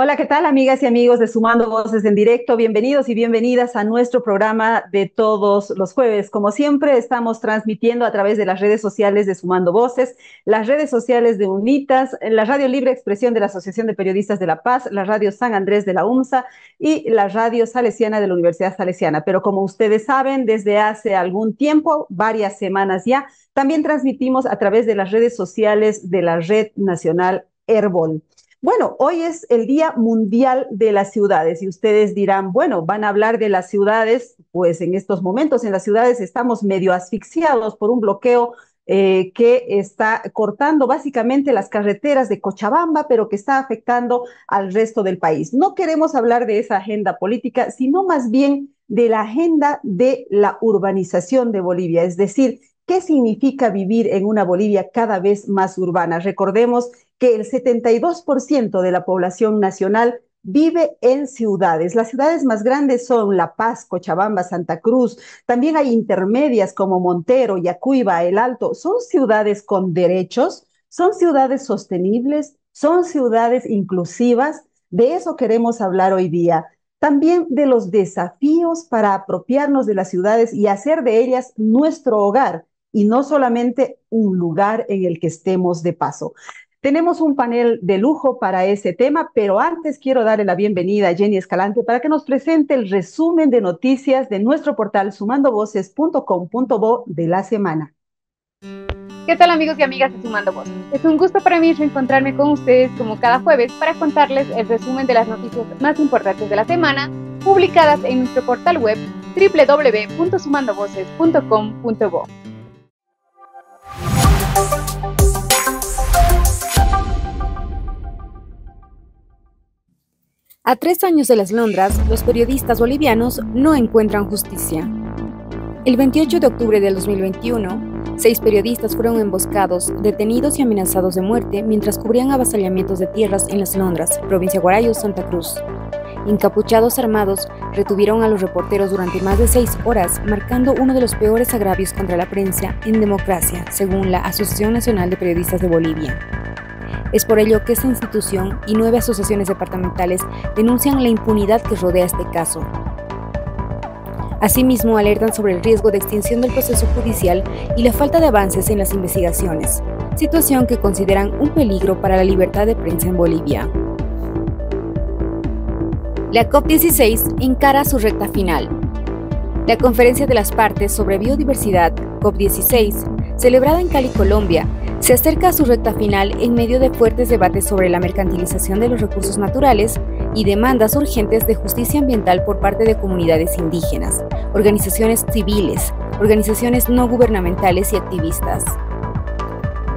Hola, ¿qué tal, amigas y amigos de Sumando Voces en Directo? Bienvenidos y bienvenidas a nuestro programa de todos los jueves. Como siempre, estamos transmitiendo a través de las redes sociales de Sumando Voces, las redes sociales de UNITAS, la Radio Libre Expresión de la Asociación de Periodistas de La Paz, la Radio San Andrés de la UMSA y la Radio Salesiana de la Universidad Salesiana. Pero como ustedes saben, desde hace algún tiempo, varias semanas ya, también transmitimos a través de las redes sociales de la Red Nacional Herbol. Bueno, hoy es el Día Mundial de las Ciudades y ustedes dirán, bueno, van a hablar de las ciudades, pues en estos momentos en las ciudades estamos medio asfixiados por un bloqueo que está cortando básicamente las carreteras de Cochabamba, pero que está afectando al resto del país. No queremos hablar de esa agenda política, sino más bien de la agenda de la urbanización de Bolivia, es decir, ¿qué significa vivir en una Bolivia cada vez más urbana? Recordemos que el 72% de la población nacional vive en ciudades. Las ciudades más grandes son La Paz, Cochabamba, Santa Cruz. También hay intermedias como Montero, Yacuiba, El Alto. Son ciudades con derechos, son ciudades sostenibles, son ciudades inclusivas. De eso queremos hablar hoy día. También de los desafíos para apropiarnos de las ciudades y hacer de ellas nuestro hogar y no solamente un lugar en el que estemos de paso. Tenemos un panel de lujo para ese tema, pero antes quiero darle la bienvenida a Jenny Escalante para que nos presente el resumen de noticias de nuestro portal sumandovoces.com.bo de la semana. ¿Qué tal, amigos y amigas de Sumando Voces? Es un gusto para mí reencontrarme con ustedes como cada jueves para contarles el resumen de las noticias más importantes de la semana publicadas en nuestro portal web www.sumandovoces.com.bo. A 3 años de las Londras, los periodistas bolivianos no encuentran justicia. El 28 de octubre del 2021, 6 periodistas fueron emboscados, detenidos y amenazados de muerte mientras cubrían avasallamientos de tierras en las Londras, provincia Guarayos, Santa Cruz. Encapuchados armados, retuvieron a los reporteros durante más de 6 horas, marcando uno de los peores agravios contra la prensa en democracia, según la Asociación Nacional de Periodistas de Bolivia. Es por ello que esta institución y 9 asociaciones departamentales denuncian la impunidad que rodea este caso. Asimismo, alertan sobre el riesgo de extinción del proceso judicial y la falta de avances en las investigaciones, situación que consideran un peligro para la libertad de prensa en Bolivia. La COP16 encara su recta final. La Conferencia de las Partes sobre Biodiversidad, COP16, celebrada en Cali, Colombia, se acerca a su recta final en medio de fuertes debates sobre la mercantilización de los recursos naturales y demandas urgentes de justicia ambiental por parte de comunidades indígenas, organizaciones civiles, organizaciones no gubernamentales y activistas.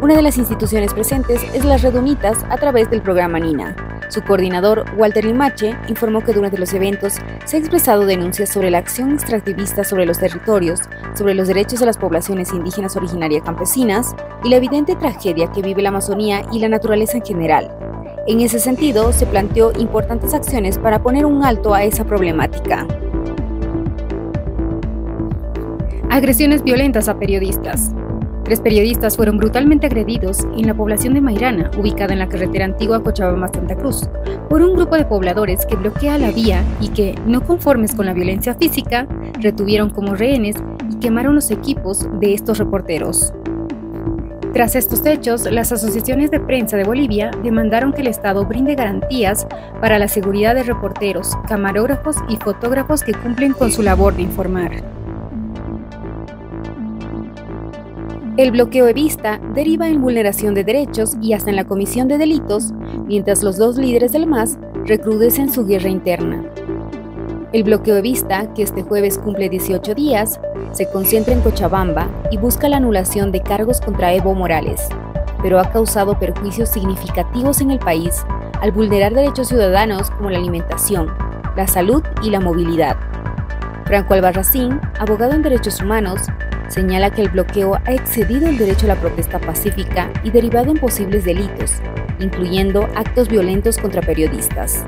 Una de las instituciones presentes es la Red UNITAS a través del programa NINA. Su coordinador, Walter Limache, informó que durante los eventos se ha expresado denuncias sobre la acción extractivista sobre los territorios, sobre los derechos de las poblaciones indígenas originarias campesinas y la evidente tragedia que vive la Amazonía y la naturaleza en general. En ese sentido, se planteó importantes acciones para poner un alto a esa problemática. Agresiones violentas a periodistas. 3 periodistas fueron brutalmente agredidos en la población de Mairana, ubicada en la carretera antigua Cochabamba-Santa Cruz, por un grupo de pobladores que bloquea la vía y que, no conformes con la violencia física, retuvieron como rehenes y quemaron los equipos de estos reporteros. Tras estos hechos, las asociaciones de prensa de Bolivia demandaron que el Estado brinde garantías para la seguridad de reporteros, camarógrafos y fotógrafos que cumplen con su labor de informar. El bloqueo evista deriva en vulneración de derechos y hasta en la comisión de delitos, mientras los 2 líderes del MAS recrudecen su guerra interna. El bloqueo evista, que este jueves cumple 18 días, se concentra en Cochabamba y busca la anulación de cargos contra Evo Morales, pero ha causado perjuicios significativos en el país al vulnerar derechos ciudadanos como la alimentación, la salud y la movilidad. Franco Albarracín, abogado en derechos humanos, señala que el bloqueo ha excedido el derecho a la protesta pacífica y derivado en posibles delitos, incluyendo actos violentos contra periodistas.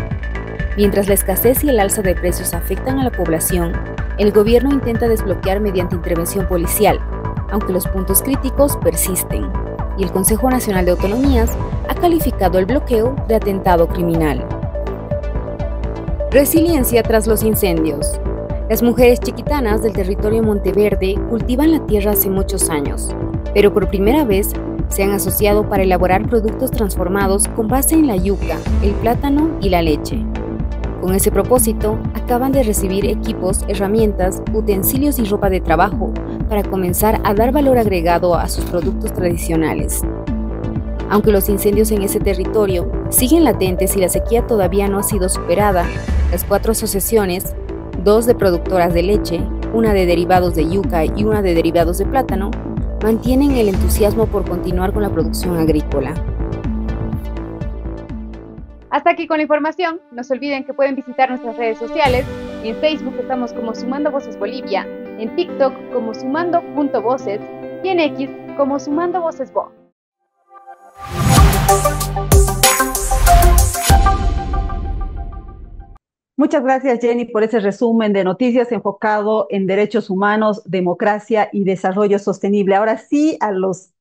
Mientras la escasez y el alza de precios afectan a la población, el gobierno intenta desbloquear mediante intervención policial, aunque los puntos críticos persisten, y el Consejo Nacional de Autonomías ha calificado el bloqueo de atentado criminal. Resiliencia tras los incendios. Las mujeres chiquitanas del territorio Monteverde cultivan la tierra hace muchos años, pero por primera vez se han asociado para elaborar productos transformados con base en la yuca, el plátano y la leche. Con ese propósito, acaban de recibir equipos, herramientas, utensilios y ropa de trabajo para comenzar a dar valor agregado a sus productos tradicionales. Aunque los incendios en ese territorio siguen latentes y la sequía todavía no ha sido superada, las 4 asociaciones, 2 de productoras de leche, una de derivados de yuca y una de derivados de plátano, mantienen el entusiasmo por continuar con la producción agrícola. Hasta aquí con la información. No se olviden que pueden visitar nuestras redes sociales. En Facebook estamos como Sumando Voces Bolivia, en TikTok como sumando.voces y en X como Sumando Voces Bo. Muchas gracias, Jenny, por ese resumen de noticias enfocado en derechos humanos, democracia y desarrollo sostenible. Ahora sí, a los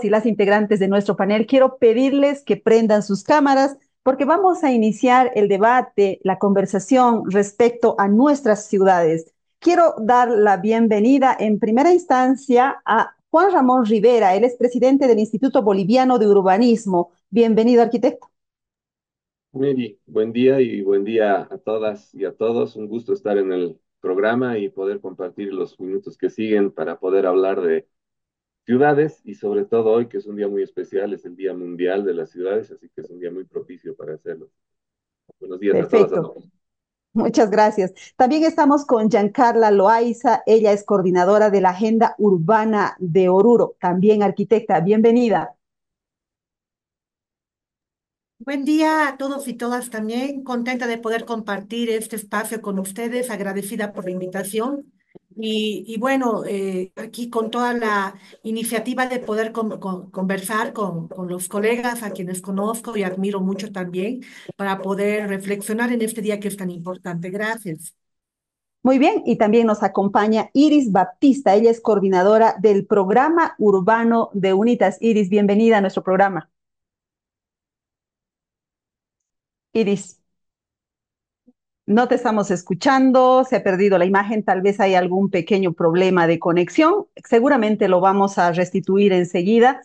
y las integrantes de nuestro panel, quiero pedirles que prendan sus cámaras porque vamos a iniciar el debate, la conversación respecto a nuestras ciudades. Quiero dar la bienvenida en primera instancia a Juan Ramón Rivera. Él es presidente del Instituto Boliviano de Urbanismo. Bienvenido, arquitecto. Mary, buen día y buen día a todas y a todos. Un gusto estar en el programa y poder compartir los minutos que siguen para poder hablar de ciudades y sobre todo hoy, que es un día muy especial, es el Día Mundial de las Ciudades, así que es un día muy propicio para hacerlo. Buenos días a todas. Perfecto. Muchas gracias. También estamos con Giancarla Loaiza. Ella es coordinadora de la Agenda Urbana de Oruro, también arquitecta. Bienvenida. Buen día a todos y todas también. Contenta de poder compartir este espacio con ustedes, agradecida por la invitación. Y bueno, aquí con toda la iniciativa de poder conversar con los colegas a quienes conozco y admiro mucho también, para poder reflexionar en este día que es tan importante. Gracias. Muy bien, y también nos acompaña Iris Baptista. Ella es coordinadora del Programa Urbano de Unitas. Iris, bienvenida a nuestro programa. Iris, no te estamos escuchando, se ha perdido la imagen, tal vez hay algún pequeño problema de conexión. Seguramente lo vamos a restituir enseguida,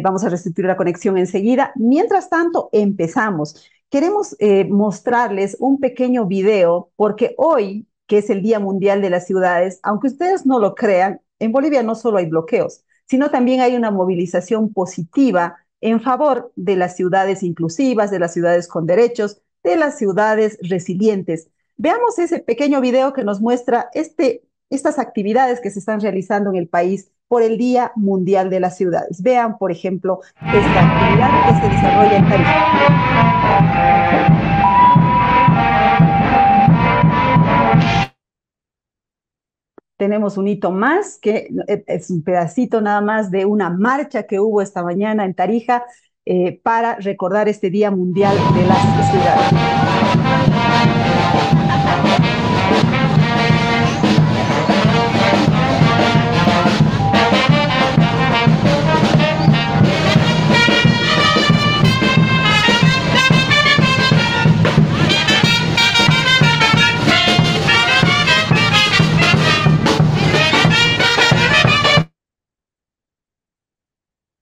vamos a restituir la conexión enseguida. Mientras tanto, empezamos. Queremos mostrarles un pequeño video porque hoy, que es el Día Mundial de las Ciudades, aunque ustedes no lo crean, en Bolivia no solo hay bloqueos, sino también hay una movilización positiva en favor de las ciudades inclusivas, de las ciudades con derechos, de las ciudades resilientes. Veamos ese pequeño video que nos muestra estas actividades que se están realizando en el país por el Día Mundial de las Ciudades. Vean, por ejemplo, esta actividad que se desarrolla en Tarija. Tenemos un hito más, que es un pedacito nada más de una marcha que hubo esta mañana en Tarija para recordar este Día Mundial de las Ciudades.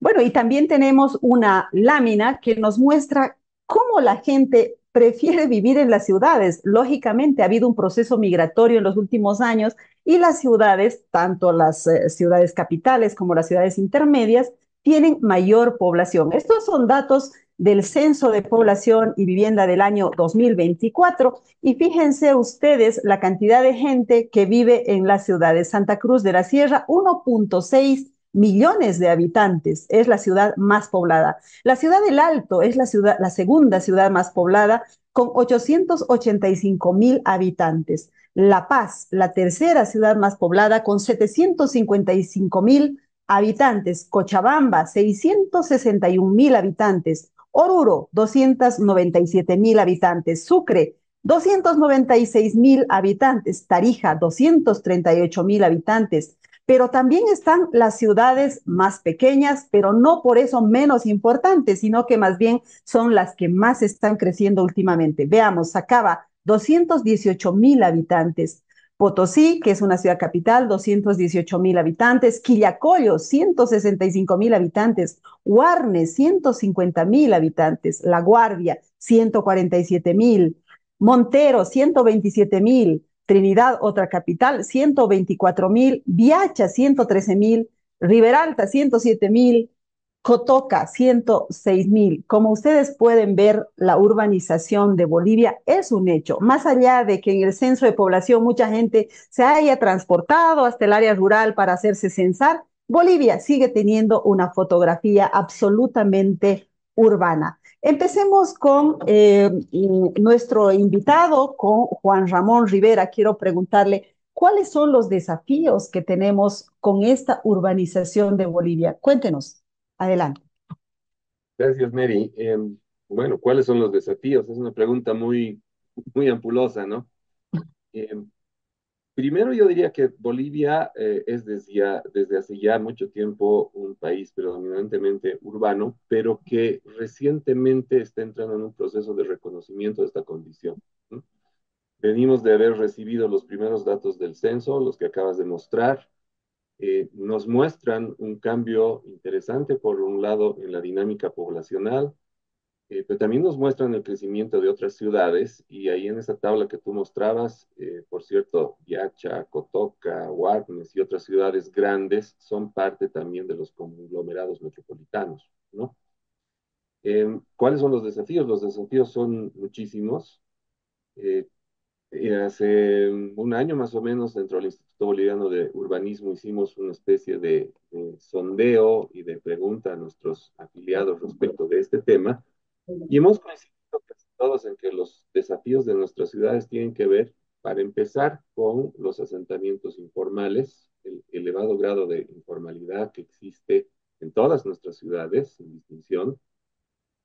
Bueno, y también tenemos una lámina que nos muestra cómo la gente prefiere vivir en las ciudades. Lógicamente, ha habido un proceso migratorio en los últimos años y las ciudades, tanto las ciudades capitales como las ciudades intermedias, tienen mayor población. Estos son datos del Censo de Población y Vivienda del año 2024 y fíjense ustedes la cantidad de gente que vive en las ciudades. Santa Cruz de la Sierra, 1.6 millones de habitantes, es la ciudad más poblada. La ciudad del Alto es la segunda ciudad más poblada con 885,000 habitantes. La Paz, la tercera ciudad más poblada con 755,000 habitantes. Cochabamba, 661,000 habitantes. Oruro, 297,000 habitantes. Sucre, 296,000 habitantes. Tarija, 238,000 habitantes. Pero también están las ciudades más pequeñas, pero no por eso menos importantes, sino que más bien son las que más están creciendo últimamente. Veamos, Sacaba, 218.000 habitantes. Potosí, que es una ciudad capital, 218.000 habitantes. Quillacollo, 165.000 habitantes. Huarne, 150.000 habitantes. La Guardia, 147.000. Montero, 127.000. Trinidad, otra capital, 124.000. Viacha, 113.000. Riberalta, 107.000. Cotoca, 106.000. Como ustedes pueden ver, la urbanización de Bolivia es un hecho. Más allá de que en el censo de población mucha gente se haya transportado hasta el área rural para hacerse censar, Bolivia sigue teniendo una fotografía absolutamente urbana. Empecemos con nuestro invitado, con Juan Ramón Rivera. Quiero preguntarle, ¿cuáles son los desafíos que tenemos con esta urbanización de Bolivia? Cuéntenos. Adelante. Gracias, Mary. Bueno, ¿cuáles son los desafíos? Es una pregunta muy ampulosa, ¿no? Em, Primero yo diría que Bolivia es desde hace ya mucho tiempo un país predominantemente urbano, pero que recientemente está entrando en un proceso de reconocimiento de esta condición, ¿no? Venimos de haber recibido los primeros datos del censo, los que acabas de mostrar. Nos muestran un cambio interesante, por un lado, en la dinámica poblacional, pero también nos muestran el crecimiento de otras ciudades, y ahí en esa tabla que tú mostrabas, por cierto, Yacha, Cotoca, Guarnes y otras ciudades grandes son parte también de los conglomerados metropolitanos, ¿no? ¿Cuáles son los desafíos? Los desafíos son muchísimos. Eh, Hace un año más o menos, dentro del Instituto Boliviano de Urbanismo, hicimos una especie de sondeo y de pregunta a nuestros afiliados respecto de este tema, y hemos coincidido casi todos en que los desafíos de nuestras ciudades tienen que ver, para empezar, con los asentamientos informales, el elevado grado de informalidad que existe en todas nuestras ciudades, sin distinción.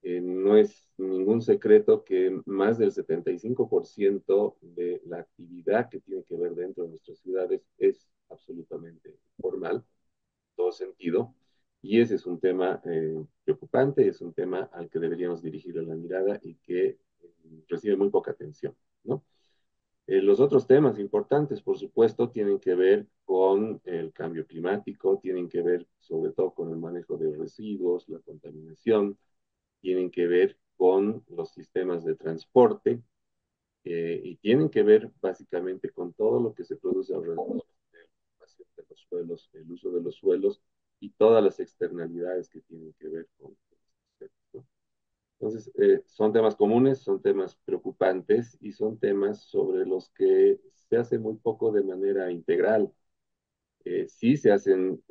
No es ningún secreto que más del 75% de la actividad que tiene que ver dentro de nuestras ciudades es absolutamente informal, en todo sentido. Y ese es un tema preocupante, es un tema al que deberíamos dirigir la mirada y que recibe muy poca atención, ¿no? Los otros temas importantes, por supuesto, tienen que ver con el cambio climático, tienen que ver sobre todo con el manejo de residuos, la contaminación, tienen que ver con los sistemas de transporte, y tienen que ver básicamente con todo lo que se produce alrededor de la ocupación de los suelos, el uso de los suelos y todas las externalidades que tienen que ver con esto, ¿no? Entonces, son temas comunes, son temas preocupantes y son temas sobre los que se hace muy poco de manera integral. Sí se hacen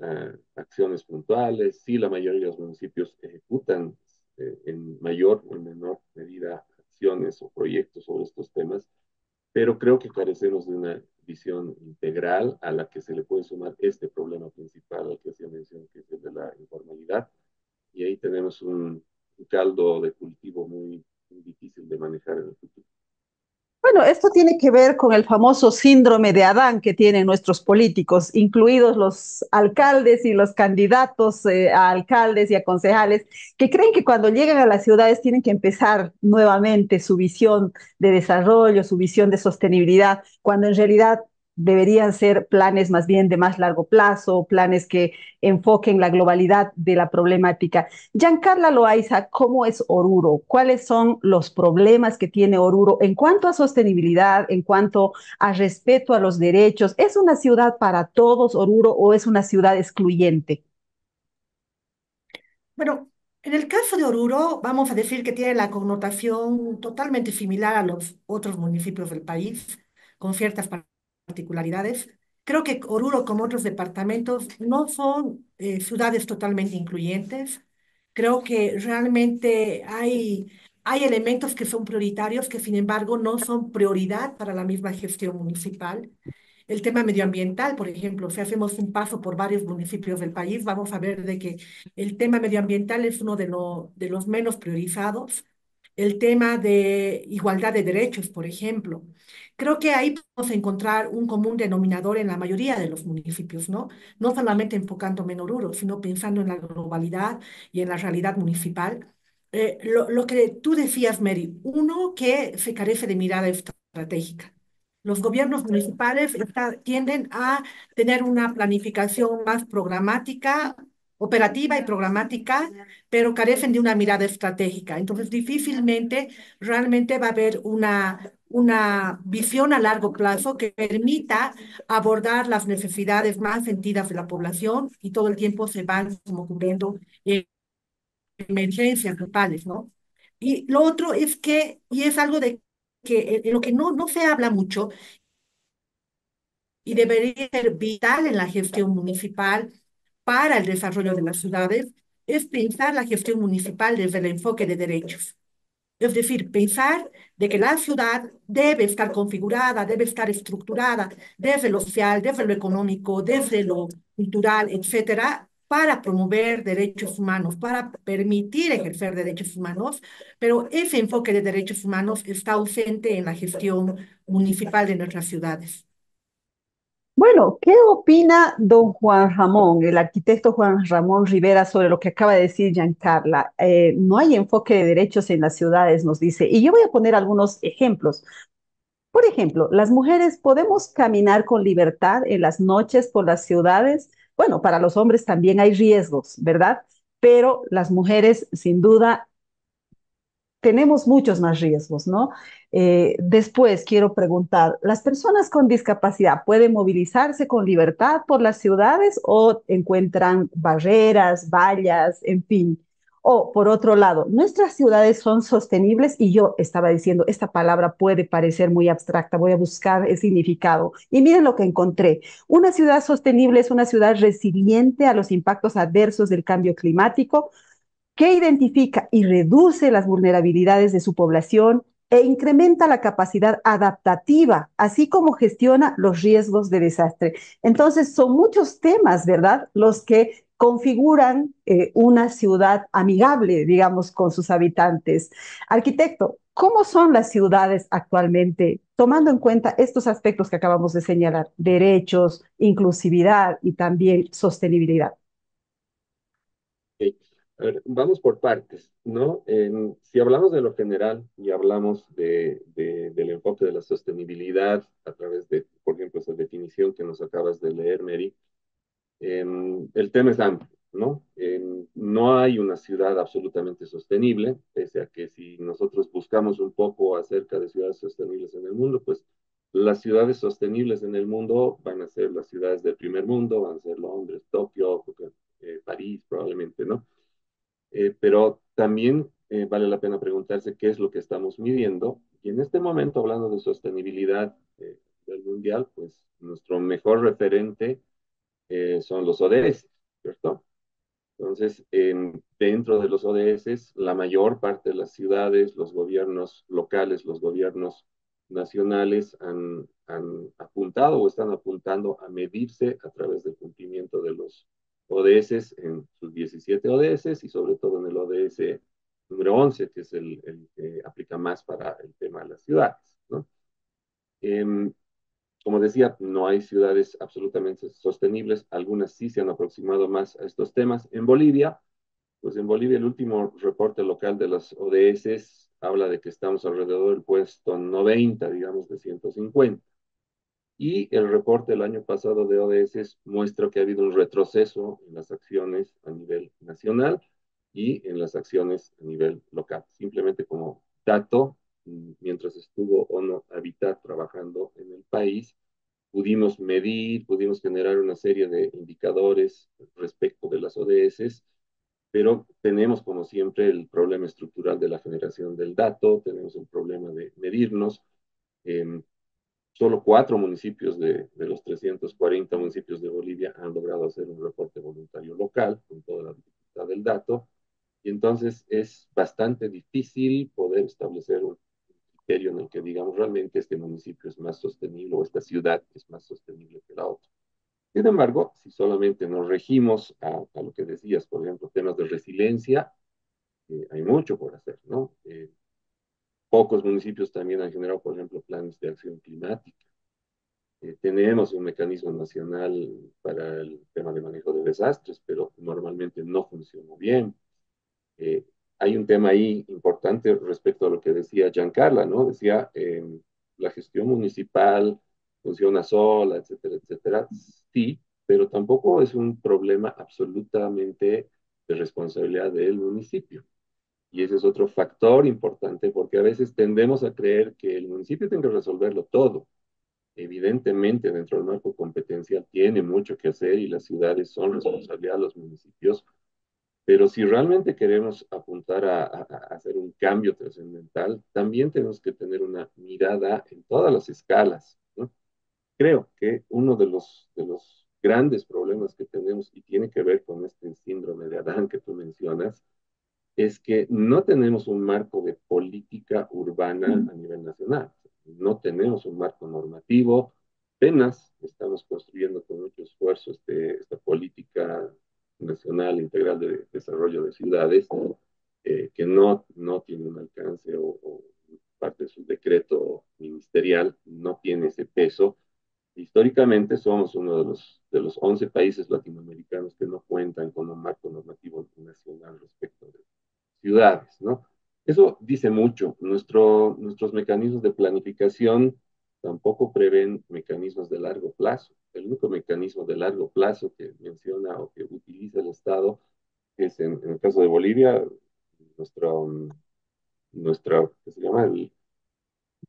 acciones puntuales, sí la mayoría de los municipios ejecutan en mayor o en menor medida acciones o proyectos sobre estos temas, pero creo que carecemos de una visión integral a la que se le puede sumar este problema principal al que hacía mención, que es el de la informalidad, y ahí tenemos un caldo de cultivo muy difícil de manejar en el futuro. Bueno, esto tiene que ver con el famoso síndrome de Adán que tienen nuestros políticos, incluidos los alcaldes y los candidatos a alcaldes y a concejales, que creen que cuando llegan a las ciudades tienen que empezar nuevamente su visión de desarrollo, su visión de sostenibilidad, cuando en realidad deberían ser planes más bien de más largo plazo, planes que enfoquen la globalidad de la problemática. Giancarla Loaiza, ¿cómo es Oruro? ¿Cuáles son los problemas que tiene Oruro en cuanto a sostenibilidad, en cuanto a respeto a los derechos? ¿Es una ciudad para todos, Oruro, o es una ciudad excluyente? Bueno, en el caso de Oruro, vamos a decir que tiene la connotación totalmente similar a los otros municipios del país, con ciertas particularidades. Creo que Oruro, como otros departamentos, no son ciudades totalmente incluyentes. Creo que realmente hay elementos que son prioritarios, que sin embargo no son prioridad para la misma gestión municipal. El tema medioambiental, por ejemplo, si hacemos un paso por varios municipios del país, vamos a ver de que el tema medioambiental es uno de los menos priorizados. El tema de igualdad de derechos, por ejemplo. Creo que ahí podemos encontrar un común denominador en la mayoría de los municipios, ¿no? No solamente enfocándome en Oruro, sino pensando en la globalidad y en la realidad municipal. Lo que tú decías, Mary, uno, que se carece de mirada estratégica. Los gobiernos municipales tienden a tener una planificación más programática, operativa y programática, pero carecen de una mirada estratégica. Entonces, difícilmente realmente va a haber una visión a largo plazo que permita abordar las necesidades más sentidas de la población y todo el tiempo se van como cubriendo emergencias totales, ¿no? Y lo otro es que, y es algo de que lo que no se habla mucho y debería ser vital en la gestión municipal para el desarrollo de las ciudades, es pensar la gestión municipal desde el enfoque de derechos. Es decir, pensar de que la ciudad debe estar configurada, debe estar estructurada desde lo social, desde lo económico, desde lo cultural, etcétera, para promover derechos humanos, para permitir ejercer derechos humanos, pero ese enfoque de derechos humanos está ausente en la gestión municipal de nuestras ciudades. Bueno, ¿qué opina don Juan Ramón, el arquitecto Juan Ramón Rivera, sobre lo que acaba de decir Giancarla? No hay enfoque de derechos en las ciudades, nos dice. Y yo voy a poner algunos ejemplos. Por ejemplo, las mujeres podemos caminar con libertad en las noches por las ciudades. Bueno, para los hombres también hay riesgos, ¿verdad? Pero las mujeres, sin duda, tenemos muchos más riesgos, ¿no? Después quiero preguntar, ¿las personas con discapacidad pueden movilizarse con libertad por las ciudades o encuentran barreras, vallas, en fin? O por otro lado, nuestras ciudades son sostenibles y yo estaba diciendo, esta palabra puede parecer muy abstracta, voy a buscar el significado. Y miren lo que encontré. Una ciudad sostenible es una ciudad resiliente a los impactos adversos del cambio climático, que identifica y reduce las vulnerabilidades de su población e incrementa la capacidad adaptativa, así como gestiona los riesgos de desastre. Entonces, son muchos temas, ¿verdad?, los que configuran una ciudad amigable, digamos, con sus habitantes. Arquitecto, ¿cómo son las ciudades actualmente, tomando en cuenta estos aspectos que acabamos de señalar, derechos, inclusividad y también sostenibilidad? Ok. A ver, vamos por partes, ¿no? Si hablamos de lo general y hablamos del enfoque de la sostenibilidad a través de, por ejemplo, esa definición que nos acabas de leer, Mary, el tema es amplio, ¿no? No hay una ciudad absolutamente sostenible, pese a que si nosotros buscamos un poco acerca de ciudades sostenibles en el mundo, pues las ciudades sostenibles en el mundo van a ser las ciudades del primer mundo, van a ser Londres, Tokio, París, probablemente, ¿no? Pero también vale la pena preguntarse qué es lo que estamos midiendo. Y en este momento, hablando de sostenibilidad del mundial, pues nuestro mejor referente son los ODS, ¿cierto? Entonces, dentro de los ODS, la mayor parte de las ciudades, los gobiernos locales, los gobiernos nacionales han apuntado o están apuntando a medirse a través del cumplimiento de los ODS en sus 17 ODS y sobre todo en el ODS número 11, que es el que aplica más para el tema de las ciudades, ¿no? Em, Como decía, no hay ciudades absolutamente sostenibles, algunas sí se han aproximado más a estos temas. En Bolivia, pues en Bolivia el último reporte local de las ODS habla de que estamos alrededor del puesto 90, digamos, de 150. Y el reporte del año pasado de ODS muestra que ha habido un retroceso en las acciones a nivel nacional y en las acciones a nivel local. Simplemente como dato, mientras estuvo ONU Habitat trabajando en el país, pudimos medir, pudimos generar una serie de indicadores respecto de las ODS, pero tenemos como siempre el problema estructural de la generación del dato, tenemos el problema de medirnos. Eh, Solo 4 municipios de los 340 municipios de Bolivia han logrado hacer un reporte voluntario local con toda la dificultad del dato. Y entonces es bastante difícil poder establecer un criterio en el que digamos realmente este municipio es más sostenible o esta ciudad es más sostenible que la otra. Sin embargo, si solamente nos regimos a lo que decías, por ejemplo, temas de resiliencia, hay mucho por hacer, ¿no? Pocos municipios también han generado, por ejemplo, planes de acción climática. Tenemos un mecanismo nacional para el tema de manejo de desastres, pero normalmente no funciona bien. Hay un tema ahí importante respecto a lo que decía Giancarla, ¿no? Decía, la gestión municipal funciona sola, etcétera, etcétera. Sí, pero tampoco es un problema absolutamente de responsabilidad del municipio. Y ese es otro factor importante porque a veces tendemos a creer que el municipio tiene que resolverlo todo. Evidentemente, dentro del marco competencial tiene mucho que hacer y las ciudades son responsabilidad de los municipios, pero si realmente queremos apuntar a hacer un cambio trascendental, también tenemos que tener una mirada en todas las escalas, ¿no? Creo que uno de los grandes problemas que tenemos y tiene que ver con este síndrome de Adán que tú mencionas, es que no tenemos un marco de política urbana a nivel nacional. No tenemos un marco normativo. Apenas estamos construyendo con mucho esfuerzo esta política nacional integral de desarrollo de ciudades, que no tiene un alcance o parte de su decreto ministerial no tiene ese peso. Históricamente somos uno de los 11 países latinoamericanos que no cuentan con un marco normativo nacional respecto de ciudades, ¿no? Eso dice mucho. Nuestros mecanismos de planificación tampoco prevén mecanismos de largo plazo. El único mecanismo de largo plazo que menciona o que utiliza el Estado es, en el caso de Bolivia, nuestra ¿qué se llama?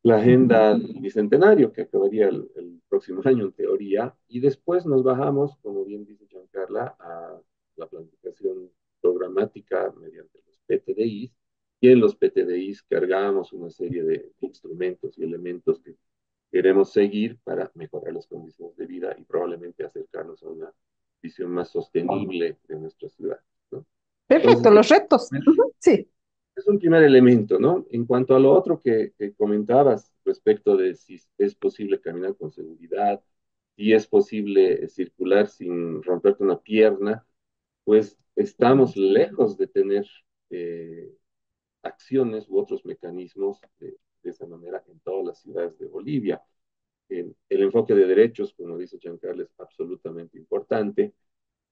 La agenda bicentenario que acabaría el próximo año en teoría, y después nos bajamos, como bien dice Giancarla, a la planificación programática mediante los PTDIs, y en los PTDIs cargamos una serie de instrumentos y elementos que queremos seguir para mejorar las condiciones de vida y probablemente acercarnos a una visión más sostenible de nuestra ciudad, ¿no? Perfecto, Entonces, los retos. Sí. es un primer elemento, ¿no? En cuanto a lo otro que comentabas respecto de si es posible caminar con seguridad, si es posible circular sin romperte una pierna, pues estamos lejos de tener eh, acciones u otros mecanismos de esa manera en todas las ciudades de Bolivia. El enfoque de derechos, como dice Giancarlo, es absolutamente importante.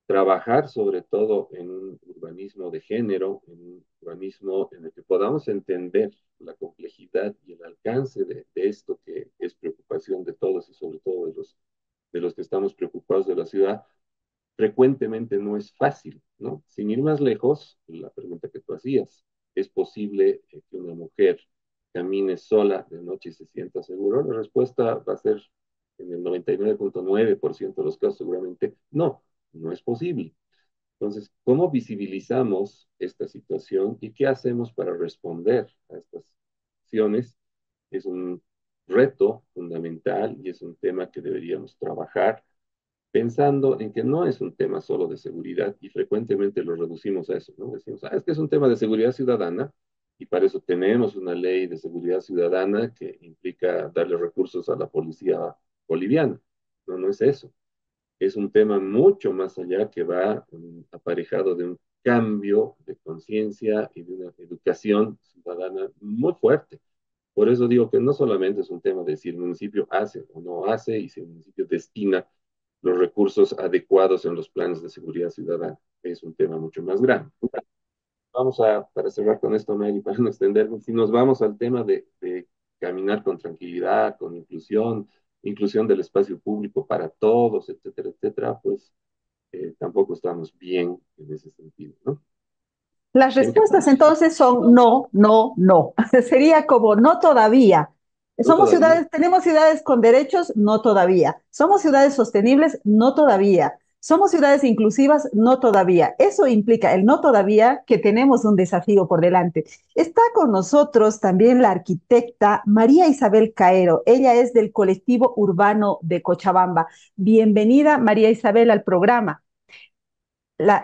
Trabajar sobre todo en un urbanismo de género, en un urbanismo en el que podamos entender la complejidad y el alcance de esto que es preocupación de todos y sobre todo de los que estamos preocupados de la ciudad, frecuentemente no es fácil, ¿no? Sin ir más lejos, la pregunta que tú hacías, ¿es posible que una mujer camine sola de noche y se sienta seguro? La respuesta va a ser en el 99.9% de los casos seguramente no, no es posible. Entonces, ¿cómo visibilizamos esta situación y qué hacemos para responder a estas acciones? Es un reto fundamental y es un tema que deberíamos trabajar pensando en que no es un tema solo de seguridad y frecuentemente lo reducimos a eso, ¿no? Decimos, es que es un tema de seguridad ciudadana y para eso tenemos una ley de seguridad ciudadana que implica darle recursos a la policía boliviana. No, no es eso. Es un tema mucho más allá que va aparejado de un cambio de conciencia y de una educación ciudadana muy fuerte. Por eso digo que no solamente es un tema de si el municipio hace o no hace y si el municipio destina los recursos adecuados en los planes de seguridad ciudadana. Es un tema mucho más grande. Para cerrar con esto, Mary, para no extendernos, si nos vamos al tema de caminar con tranquilidad, con inclusión, inclusión del espacio público para todos, etcétera, etcétera, pues tampoco estamos bien en ese sentido, ¿no? Las respuestas entonces son no, no, no. Sería como no todavía. No Somos todavía. ciudades, tenemos ciudades con derechos, no todavía. Somos ciudades sostenibles, no todavía. Somos ciudades inclusivas, no todavía. Eso implica el no todavía que tenemos un desafío por delante. Está con nosotros también la arquitecta María Isabel Caero. Ella es del colectivo urbano de Cochabamba. Bienvenida, María Isabel, al programa.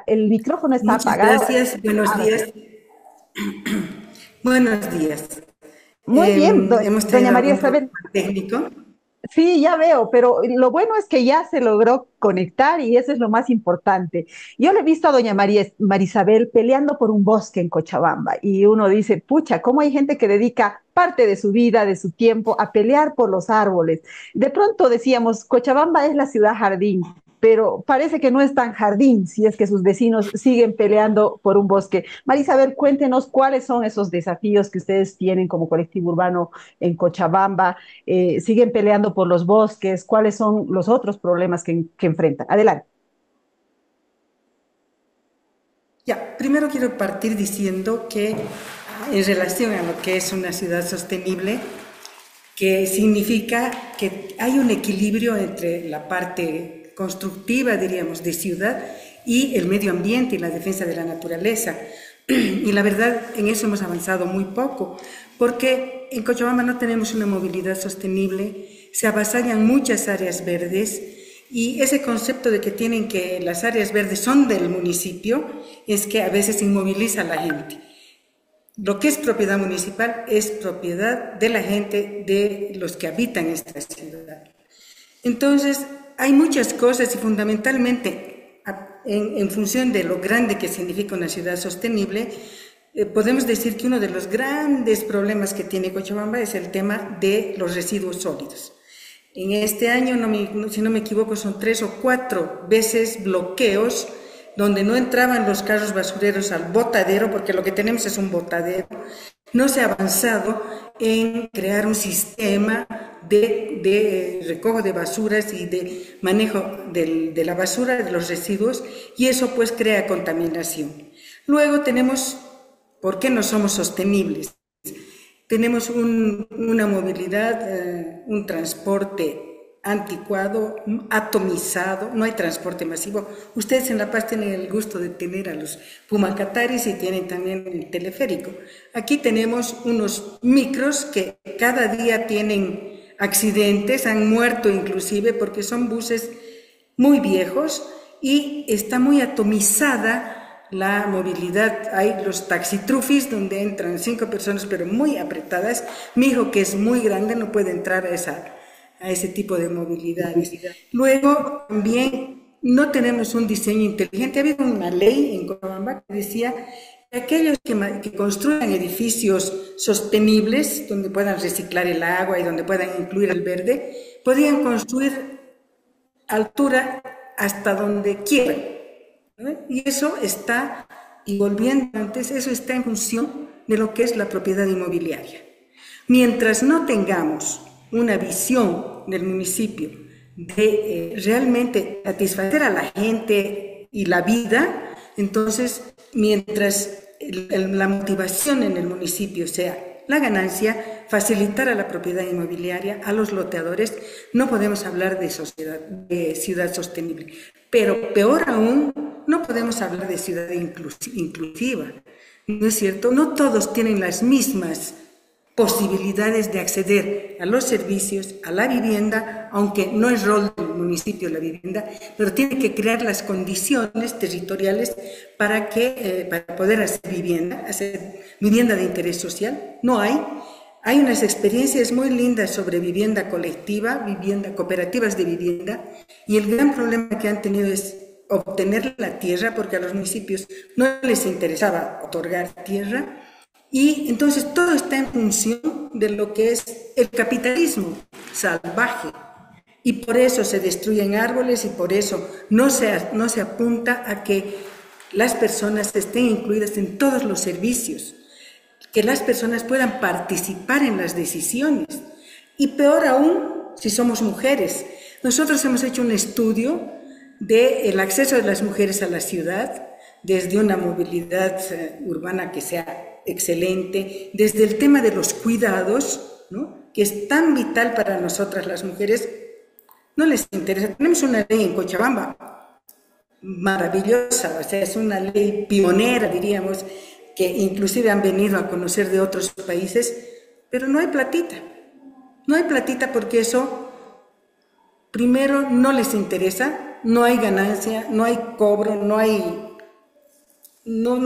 El micrófono está Muchas apagado. gracias, buenos días. Buenos días. Muy bien, Hemos doña tenido María algún Isabel. problema técnico. Sí, ya veo, pero lo bueno es que ya se logró conectar y eso es lo más importante. Yo le he visto a doña María Isabel peleando por un bosque en Cochabamba y uno dice, pucha, ¿cómo hay gente que dedica parte de su vida, de su tiempo a pelear por los árboles? De pronto decíamos, Cochabamba es la ciudad jardín, pero parece que no es tan jardín si es que sus vecinos siguen peleando por un bosque. Marisabel, cuéntenos cuáles son esos desafíos que ustedes tienen como colectivo urbano en Cochabamba. ¿Siguen peleando por los bosques? ¿Cuáles son los otros problemas que enfrentan? Adelante. Ya, primero quiero partir diciendo que en relación a lo que es una ciudad sostenible, que significa que hay un equilibrio entre la parte constructiva, diríamos, de ciudad y el medio ambiente y la defensa de la naturaleza. Y la verdad, en eso hemos avanzado muy poco, porque en Cochabamba no tenemos una movilidad sostenible, se avasallan muchas áreas verdes, y ese concepto de que tienen que las áreas verdes son del municipio es que a veces inmoviliza a la gente. Lo que es propiedad municipal es propiedad de la gente, de los que habitan esta ciudad. Entonces, hay muchas cosas y fundamentalmente en función de lo grande que significa una ciudad sostenible, podemos decir que uno de los grandes problemas que tiene Cochabamba es el tema de los residuos sólidos. En este año, si no me equivoco, son 3 o 4 veces bloqueos donde no entraban los carros basureros al botadero, porque lo que tenemos es un botadero. No se ha avanzado en crear un sistema de recojo de basuras y de manejo de la basura, de los residuos, y eso pues crea contaminación. Luego tenemos, ¿por qué no somos sostenibles? Tenemos una movilidad, un transporte anticuado, atomizado, no hay transporte masivo. Ustedes en La Paz tienen el gusto de tener a los pumacataris y tienen también el teleférico. Aquí tenemos unos micros que cada día tienen accidentes, han muerto inclusive porque son buses muy viejos y está muy atomizada la movilidad. Hay los taxitrufis donde entran 5 personas pero muy apretadas. Mi hijo, que es muy grande, no puede entrar a ese tipo de movilidades. Luego también no tenemos un diseño inteligente. Ha habido una ley en Cochabamba que decía que aquellos que construyan edificios sostenibles donde puedan reciclar el agua y donde puedan incluir el verde, podían construir altura hasta donde quieran, ¿no? Y eso está, y volviendo antes, eso está en función de lo que es la propiedad inmobiliaria. Mientras no tengamos una visión del municipio de realmente satisfacer a la gente y la vida, entonces mientras la motivación en el municipio sea la ganancia, facilitar a la propiedad inmobiliaria, a los loteadores, no podemos hablar de ciudad sostenible. Pero peor aún, no podemos hablar de ciudad inclusiva, ¿no es cierto? No todos tienen las mismas posibilidades de acceder a los servicios, a la vivienda, aunque no es rol del municipio la vivienda, pero tiene que crear las condiciones territoriales para poder hacer vivienda de interés social. No hay. Hay unas experiencias muy lindas sobre vivienda colectiva, cooperativas de vivienda, y el gran problema que han tenido es obtener la tierra, porque a los municipios no les interesaba otorgar tierra. Y entonces todo está en función de lo que es el capitalismo salvaje, y por eso se destruyen árboles y por eso no se apunta a que las personas estén incluidas en todos los servicios, que las personas puedan participar en las decisiones, y peor aún si somos mujeres. Nosotros hemos hecho un estudio del acceso de las mujeres a la ciudad, desde una movilidad urbana que sea excelente, desde el tema de los cuidados, ¿no?, que es tan vital para nosotras las mujeres. No les interesa. Tenemos una ley en Cochabamba maravillosa, o sea, es una ley pionera, diríamos, que inclusive han venido a conocer de otros países, pero no hay platita. No hay platita porque eso, primero, no les interesa, no hay ganancia, no hay cobro, no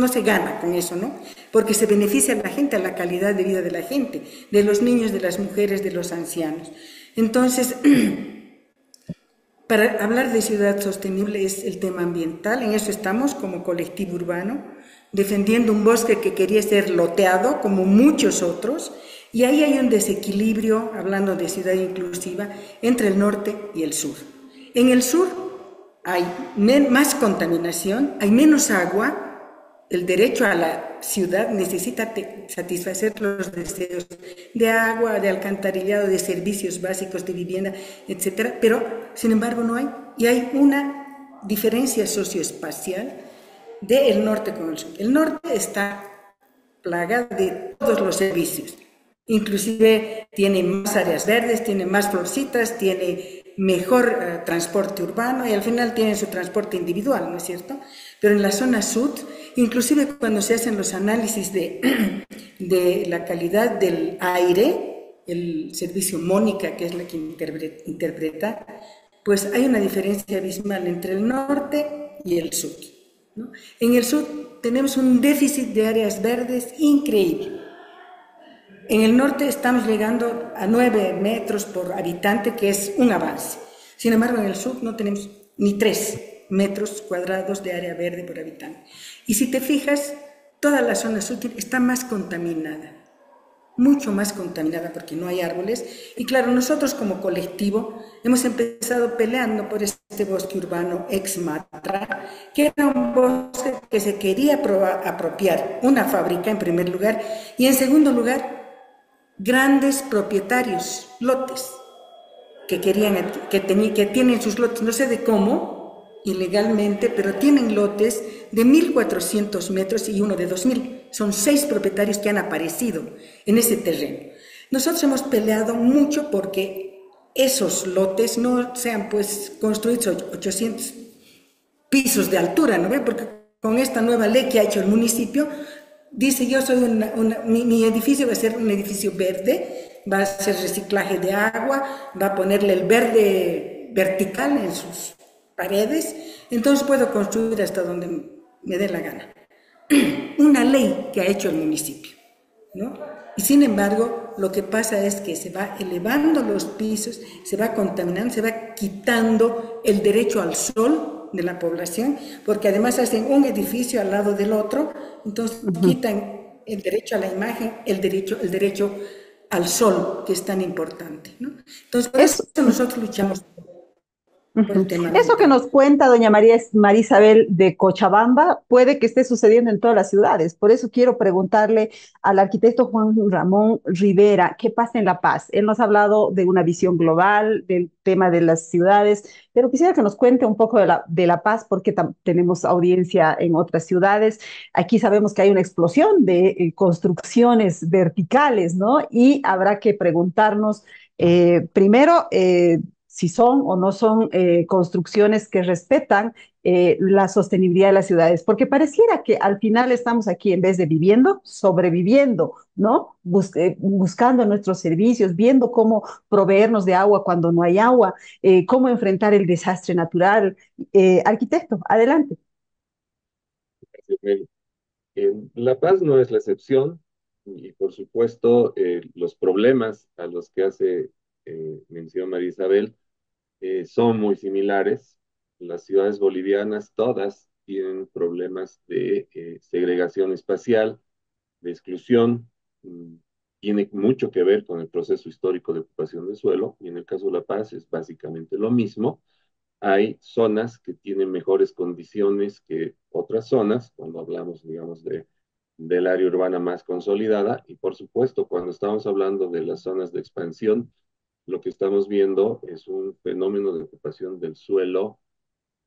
se gana con eso, ¿no? Porque se beneficia a la gente, a la calidad de vida de la gente, de los niños, de las mujeres, de los ancianos. Entonces, para hablar de ciudad sostenible es el tema ambiental. En eso estamos como colectivo urbano, defendiendo un bosque que quería ser loteado, como muchos otros, y ahí hay un desequilibrio, hablando de ciudad inclusiva, entre el norte y el sur. En el sur hay más contaminación, hay menos agua. El derecho a la ciudad necesita satisfacer los deseos de agua, de alcantarillado, de servicios básicos, de vivienda, etcétera, pero sin embargo no hay. Y hay una diferencia socioespacial del norte con el sur. El norte está plagada de todos los servicios. Inclusive tiene más áreas verdes, tiene más florcitas, tiene mejor transporte urbano y al final tiene su transporte individual, ¿no es cierto? Pero en la zona sur, inclusive cuando se hacen los análisis de la calidad del aire, el servicio Mónica, que es la que interpreta, pues hay una diferencia abismal entre el norte y el sur, ¿no? En el sur tenemos un déficit de áreas verdes increíble. En el norte estamos llegando a 9 metros por habitante, que es un avance. Sin embargo, en el sur no tenemos ni 3 metros cuadrados de área verde por habitante. Y si te fijas, toda la zona sur está más contaminada, mucho más contaminada porque no hay árboles. Y claro, nosotros como colectivo hemos empezado peleando por este bosque urbano ex Matra, que era un bosque que se quería apropiar una fábrica en primer lugar y en segundo lugar grandes propietarios, lotes, que tienen sus lotes, no sé de cómo, ilegalmente, pero tienen lotes de 1.400 metros y uno de 2.000. Son 6 propietarios que han aparecido en ese terreno. Nosotros hemos peleado mucho porque esos lotes no sean pues construidos 800 pisos de altura, ¿no ve? Porque con esta nueva ley que ha hecho el municipio, dice, yo soy mi edificio va a ser un edificio verde, va a ser reciclaje de agua, va a ponerle el verde vertical en sus paredes, entonces puedo construir hasta donde me dé la gana. Una ley que ha hecho el municipio, ¿no? Y sin embargo, lo que pasa es que se va elevando los pisos, se va contaminando, se va quitando el derecho al sol de la población, porque además hacen un edificio al lado del otro, entonces quitan el derecho a la imagen, el derecho al sol, que es tan importante, ¿no? Entonces, por eso nosotros luchamos por el tema Eso que ambiental. nos cuenta doña María Isabel de Cochabamba puede que esté sucediendo en todas las ciudades. Por eso quiero preguntarle al arquitecto Juan Ramón Rivera, ¿qué pasa en La Paz? Él nos ha hablado de una visión global del tema de las ciudades, pero quisiera que nos cuente un poco de la Paz porque tenemos audiencia en otras ciudades. Aquí sabemos que hay una explosión de construcciones verticales, ¿no? Y habrá que preguntarnos primero, si son o no son construcciones que respetan la sostenibilidad de las ciudades, porque pareciera que al final estamos aquí en vez de viviendo, sobreviviendo, ¿no? Buscando nuestros servicios, viendo cómo proveernos de agua cuando no hay agua, cómo enfrentar el desastre natural. Arquitecto, adelante. La Paz no es la excepción y por supuesto los problemas a los que hace mención María Isabel son muy similares. Las ciudades bolivianas todas tienen problemas de segregación espacial, de exclusión. mm, Tiene mucho que ver con el proceso histórico de ocupación de suelo y en el caso de La Paz es básicamente lo mismo. Hay zonas que tienen mejores condiciones que otras zonas, cuando hablamos, digamos, del área urbana más consolidada, y por supuesto, cuando estamos hablando de las zonas de expansión, lo que estamos viendo es un fenómeno de ocupación del suelo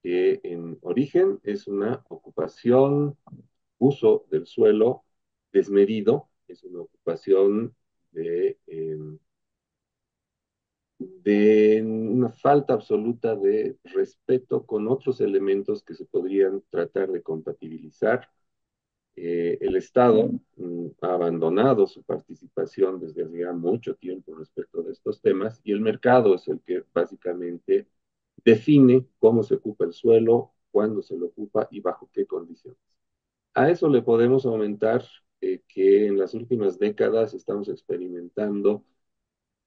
que en origen es una ocupación, uso del suelo desmedido, es una ocupación de una falta absoluta de respeto con otros elementos que se podrían tratar de compatibilizar. El Estado ha abandonado su participación desde hace ya mucho tiempo respecto de estos temas y el mercado es el que básicamente define cómo se ocupa el suelo, cuándo se lo ocupa y bajo qué condiciones. A eso le podemos aumentar que en las últimas décadas estamos experimentando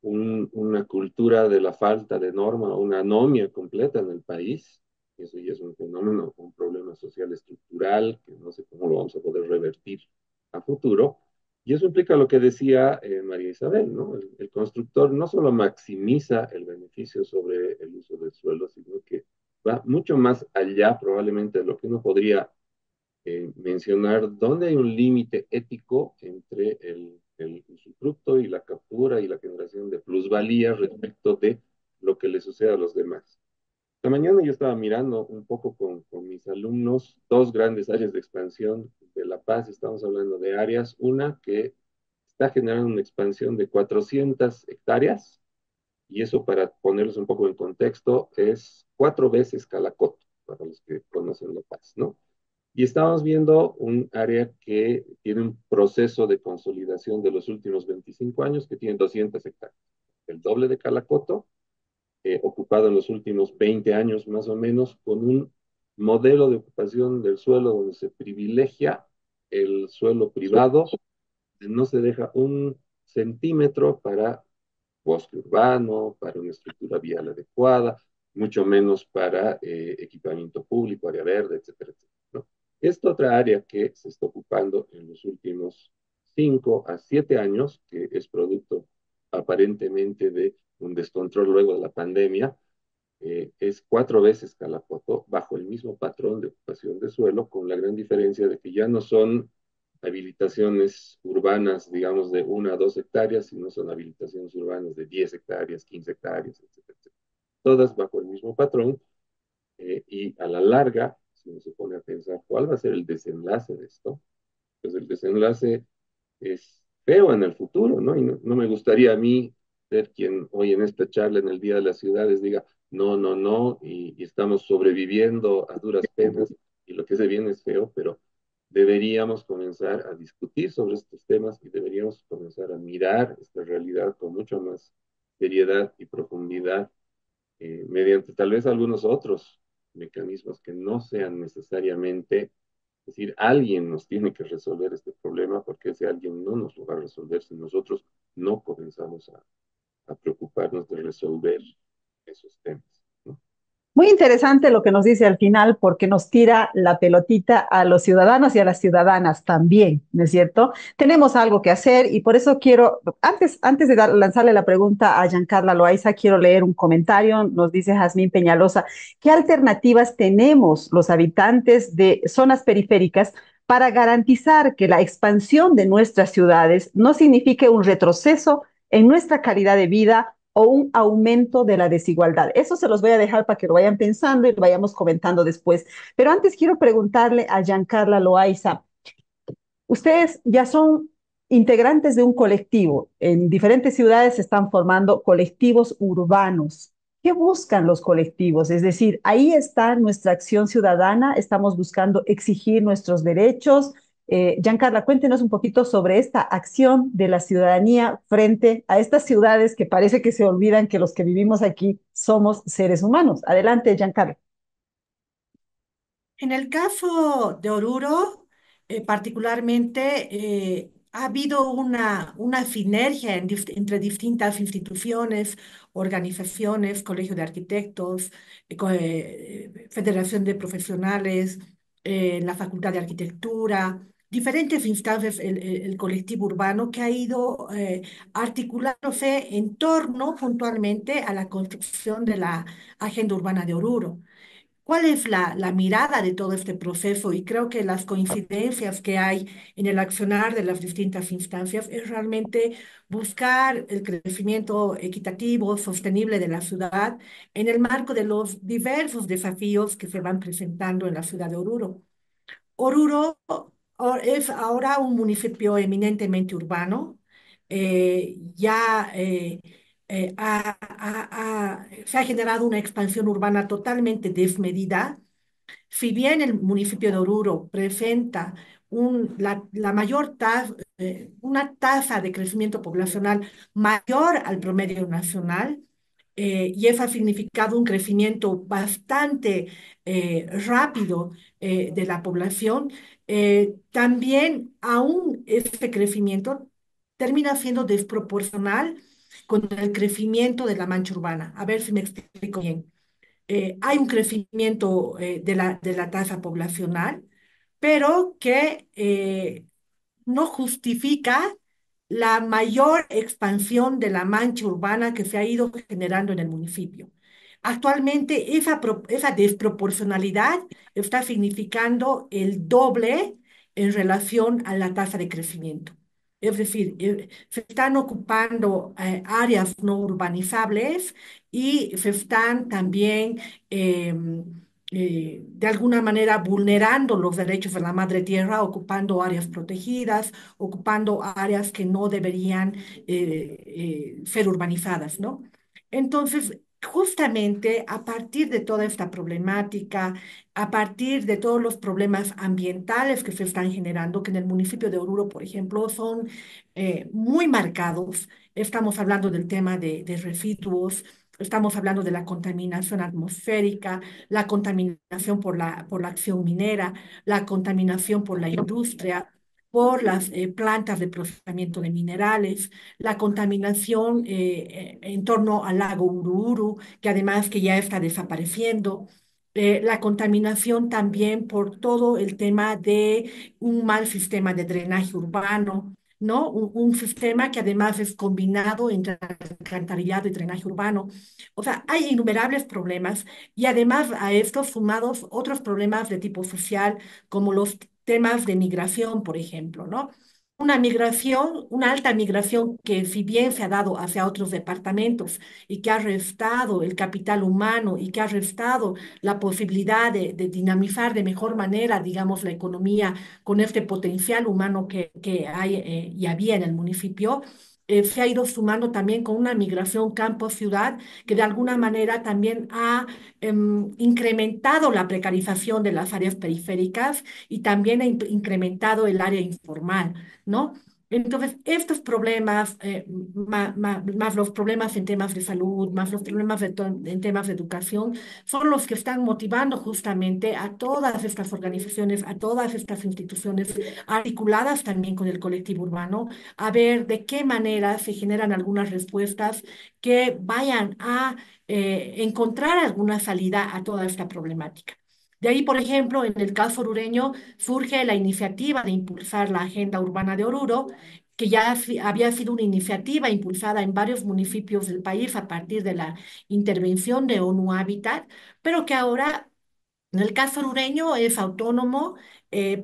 una cultura de la falta de norma, una anomia completa en el país. Eso ya es un fenómeno, un problema social estructural que no sé cómo lo vamos a poder revertir a futuro. Y eso implica lo que decía María Isabel, ¿no? Constructor no solo maximiza el beneficio sobre el uso del suelo, sino que va mucho más allá probablemente de lo que uno podría mencionar, dónde hay un límite ético entre el usufructo y la captura y la generación de plusvalía respecto de lo que le sucede a los demás. Esta mañana yo estaba mirando un poco con mis alumnos dos grandes áreas de expansión de La Paz. Estamos hablando de áreas, una que está generando una expansión de 400 hectáreas, y eso para ponerlos un poco en contexto es cuatro veces Calacoto, para los que conocen La Paz, ¿no? Y estamos viendo un área que tiene un proceso de consolidación de los últimos 25 años que tiene 200 hectáreas, el doble de Calacoto, ocupado en los últimos 20 años más o menos, con un modelo de ocupación del suelo donde se privilegia el suelo privado, no se deja un centímetro para bosque urbano, para una estructura vial adecuada, mucho menos para equipamiento público, área verde, etcétera, etcétera, ¿no? Esta otra área que se está ocupando en los últimos 5 a 7 años, que es producto aparentemente de un descontrol luego de la pandemia, es cuatro veces Calafoto bajo el mismo patrón de ocupación de suelo, con la gran diferencia de que ya no son habilitaciones urbanas, digamos, de 1 a 2 hectáreas, sino son habilitaciones urbanas de 10 hectáreas, 15 hectáreas, etcétera, etcétera. Todas bajo el mismo patrón, y a la larga, si uno se pone a pensar cuál va a ser el desenlace de esto, pues el desenlace es feo en el futuro, ¿no? Y no me gustaría a mí ser quien hoy en esta charla en el Día de las Ciudades diga, no, no, no, y estamos sobreviviendo a duras penas, y lo que se viene es feo, pero deberíamos comenzar a discutir sobre estos temas y deberíamos comenzar a mirar esta realidad con mucho más seriedad y profundidad, mediante tal vez algunos otros mecanismos que no sean necesariamente, es decir, alguien nos tiene que resolver este problema, porque ese alguien no nos lo va a resolver si nosotros no comenzamos a preocuparnos de resolver esos temas, ¿no? Muy interesante lo que nos dice al final, porque nos tira la pelotita a los ciudadanos y a las ciudadanas también, ¿no es cierto? Tenemos algo que hacer y por eso quiero, antes de lanzarle la pregunta a Giancarla Loaiza, quiero leer un comentario. Nos dice Jazmín Peñalosa: ¿qué alternativas tenemos los habitantes de zonas periféricas para garantizar que la expansión de nuestras ciudades no signifique un retroceso en nuestra calidad de vida o un aumento de la desigualdad? Eso se los voy a dejar para que lo vayan pensando y lo vayamos comentando después. Pero antes quiero preguntarle a Giancarla Loaiza: ustedes ya son integrantes de un colectivo. En diferentes ciudades se están formando colectivos urbanos. ¿Qué buscan los colectivos? Es decir, ahí está nuestra acción ciudadana, estamos buscando exigir nuestros derechos. Giancarla, cuéntenos un poquito sobre esta acción de la ciudadanía frente a estas ciudades que parece que se olvidan que los que vivimos aquí somos seres humanos. Adelante, Giancarla. En el caso de Oruro, particularmente, ha habido una sinergia entre distintas instituciones, organizaciones, Colegio de Arquitectos, Federación de Profesionales, la Facultad de Arquitectura, diferentes instancias, el colectivo urbano que ha ido articulándose en torno puntualmente a la construcción de la Agenda Urbana de Oruro. ¿Cuál es la mirada de todo este proceso? Y creo que las coincidencias que hay en el accionar de las distintas instancias es realmente buscar el crecimiento equitativo, sostenible de la ciudad en el marco de los diversos desafíos que se van presentando en la ciudad de Oruro. Oruro es ahora un municipio eminentemente urbano. Ya se ha generado una expansión urbana totalmente desmedida. Si bien el municipio de Oruro presenta la mayor tasa, una tasa de crecimiento poblacional mayor al promedio nacional, y eso ha significado un crecimiento bastante rápido de la población, también aún ese crecimiento termina siendo desproporcional con el crecimiento de la mancha urbana. A ver si me explico bien. Hay un crecimiento de la tasa poblacional, pero que no justifica la mayor expansión de la mancha urbana que se ha ido generando en el municipio. Actualmente esa desproporcionalidad está significando el doble en relación a la tasa de crecimiento. Es decir, se están ocupando áreas no urbanizables y se están también de alguna manera vulnerando los derechos de la madre tierra, ocupando áreas protegidas, ocupando áreas que no deberían ser urbanizadas, ¿no? Entonces, justamente a partir de toda esta problemática, a partir de todos los problemas ambientales que se están generando, que en el municipio de Oruro, por ejemplo, son muy marcados. Estamos hablando del tema de residuos, estamos hablando de la contaminación atmosférica, la contaminación por la acción minera, la contaminación por la industria, por las plantas de procesamiento de minerales, la contaminación en torno al lago Ururu, que además que ya está desapareciendo, la contaminación también por todo el tema de un mal sistema de drenaje urbano, ¿no? Un sistema que además es combinado entre alcantarillado y drenaje urbano. O sea, hay innumerables problemas y además a estos sumados otros problemas de tipo social, como los temas de migración, por ejemplo, ¿no? Una migración, una alta migración que si bien se ha dado hacia otros departamentos y que ha restado el capital humano y que ha restado la posibilidad de dinamizar de mejor manera, digamos, la economía con este potencial humano que hay y había en el municipio, se ha ido sumando también con una migración campo-ciudad que de alguna manera también ha incrementado la precarización de las áreas periféricas y también ha incrementado el área informal, ¿no? Entonces, estos problemas, más los problemas en temas de salud, más los problemas en temas de educación, son los que están motivando justamente a todas estas organizaciones, a todas estas instituciones articuladas también con el colectivo urbano, a ver de qué manera se generan algunas respuestas que vayan a encontrar alguna salida a toda esta problemática. De ahí, por ejemplo, en el caso orureño surge la iniciativa de impulsar la Agenda Urbana de Oruro, que ya había sido una iniciativa impulsada en varios municipios del país a partir de la intervención de ONU Habitat, pero que ahora en el caso orureño es autónomo,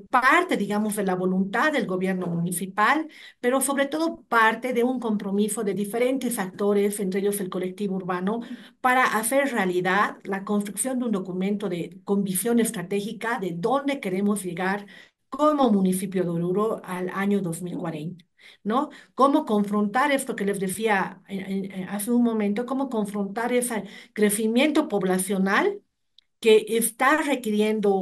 parte, digamos, de la voluntad del gobierno municipal, pero sobre todo parte de un compromiso de diferentes actores, entre ellos el colectivo urbano, para hacer realidad la construcción de un documento con visión estratégica de dónde queremos llegar como municipio de Oruro al año 2040. ¿No? Cómo confrontar esto que les decía hace un momento, cómo confrontar ese crecimiento poblacional que está requiriendo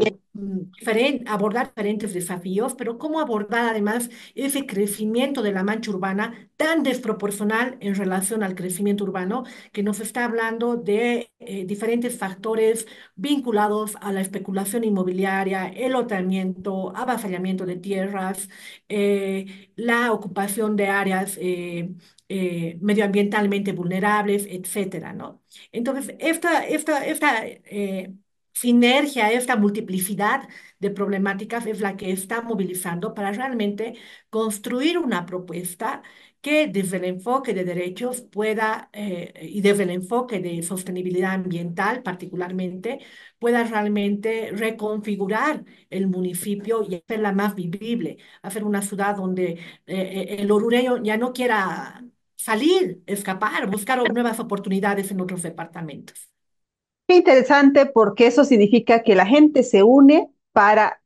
abordar diferentes desafíos, pero cómo abordar además ese crecimiento de la mancha urbana tan desproporcional en relación al crecimiento urbano, que nos está hablando de diferentes factores vinculados a la especulación inmobiliaria, el loteamiento, avasallamiento de tierras, la ocupación de áreas medioambientalmente vulnerables, etcétera, ¿no? Entonces, esta sinergia, esta multiplicidad de problemáticas es la que está movilizando para realmente construir una propuesta que desde el enfoque de derechos pueda, y desde el enfoque de sostenibilidad ambiental particularmente, pueda realmente reconfigurar el municipio y hacerla más vivible, hacer una ciudad donde el orureño ya no quiera salir, escapar, buscar nuevas oportunidades en otros departamentos. Qué interesante porque eso significa que la gente se une para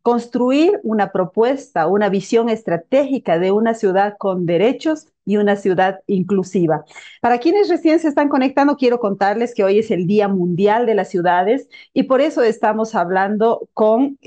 construir una propuesta, una visión estratégica de una ciudad con derechos y una ciudad inclusiva. Para quienes recién se están conectando, quiero contarles que hoy es el Día Mundial de las Ciudades y por eso estamos hablando con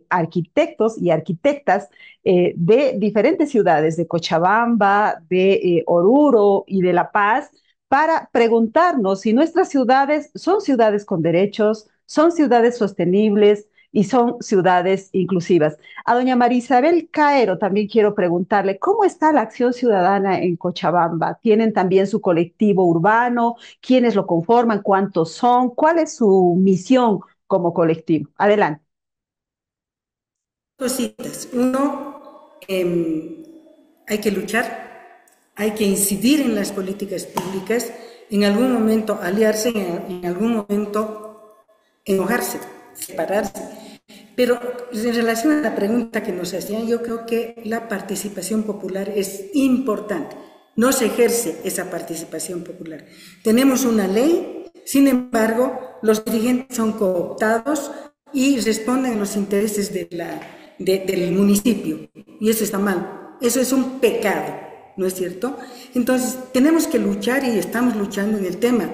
arquitectos y arquitectas de diferentes ciudades, de Cochabamba, de Oruro y de La Paz para preguntarnos si nuestras ciudades son ciudades con derechos, son ciudades sostenibles y son ciudades inclusivas. A doña María Isabel Caero también quiero preguntarle, ¿cómo está la acción ciudadana en Cochabamba? ¿Tienen también su colectivo urbano? ¿Quiénes lo conforman? ¿Cuántos son? ¿Cuál es su misión como colectivo? Adelante. Cositas. Uno, hay que luchar, hay que incidir en las políticas públicas en algún momento aliarse, en algún momento enojarse, separarse. Pero en relación a la pregunta que nos hacían, yo creo que la participación popular es importante. No se ejerce esa participación popular. Tenemos una ley, sin embargo, los dirigentes son cooptados y responden a los intereses del municipio. Y eso está mal. Eso es un pecado, ¿no es cierto? Entonces, tenemos que luchar y estamos luchando en el tema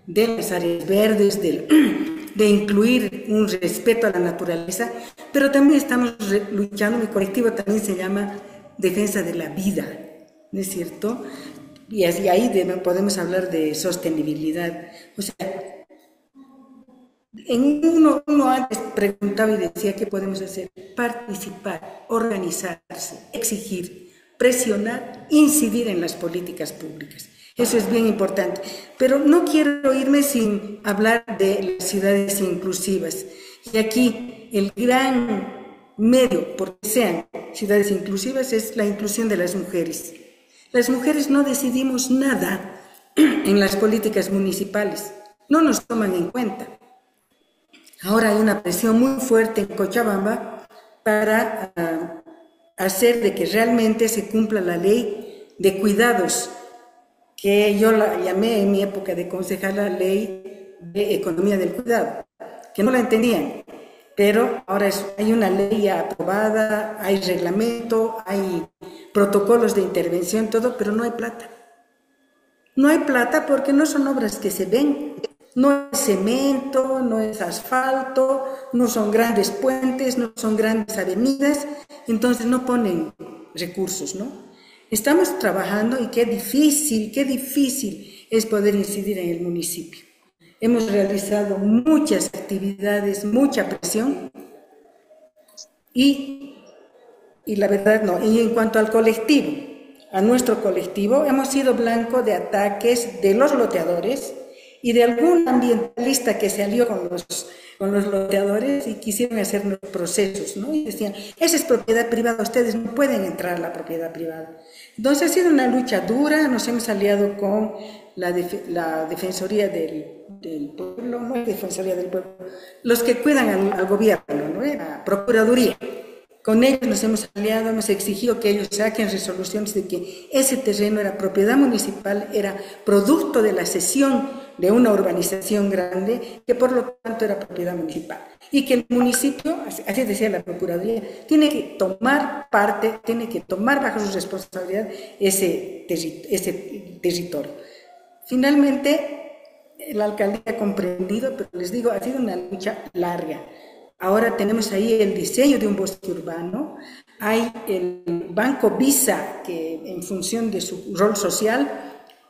de las áreas verdes, de incluir un respeto a la naturaleza, pero también estamos luchando, mi colectivo también se llama Defensa de la Vida, ¿no es cierto? Y así ahí podemos hablar de sostenibilidad. O sea, uno antes preguntaba y decía, ¿qué podemos hacer? Participar, organizarse, exigir, presionar, incidir en las políticas públicas. Eso es bien importante. Pero no quiero irme sin hablar de las ciudades inclusivas. Y aquí el gran medio por que sean ciudades inclusivas es la inclusión de las mujeres. Las mujeres no decidimos nada en las políticas municipales. No nos toman en cuenta. Ahora hay una presión muy fuerte en Cochabamba para hacer de que realmente se cumpla la ley de cuidados, que yo la llamé en mi época de concejala ley de economía del cuidado, que no la entendían, pero ahora hay una ley aprobada, hay reglamento, hay protocolos de intervención, todo, pero no hay plata. No hay plata porque no son obras que se ven, no es cemento, no es asfalto, no son grandes puentes, no son grandes avenidas, entonces no ponen recursos, ¿no? Estamos trabajando y qué difícil es poder incidir en el municipio. Hemos realizado muchas actividades, mucha presión y la verdad no. Y en cuanto al colectivo, a nuestro colectivo, hemos sido blanco de ataques de los loteadores y de algún ambientalista que se alió con los loteadores y quisieron hacernos procesos, ¿no? Y decían, esa es propiedad privada, ustedes no pueden entrar a la propiedad privada. Entonces ha sido una lucha dura, nos hemos aliado con la Defensoría del Pueblo, no es Defensoría del Pueblo, los que cuidan al gobierno, ¿no? La Procuraduría. Con ellos nos hemos aliado, hemos exigido que ellos saquen resoluciones de que ese terreno era propiedad municipal, era producto de la cesión de una urbanización grande, que por lo tanto era propiedad municipal. Y que el municipio, así decía la Procuraduría, tiene que tomar parte, tiene que tomar bajo su responsabilidad ese territorio. Finalmente, la alcaldía ha comprendido, pero les digo, ha sido una lucha larga. Ahora tenemos ahí el diseño de un bosque urbano, hay el Banco Visa, que en función de su rol social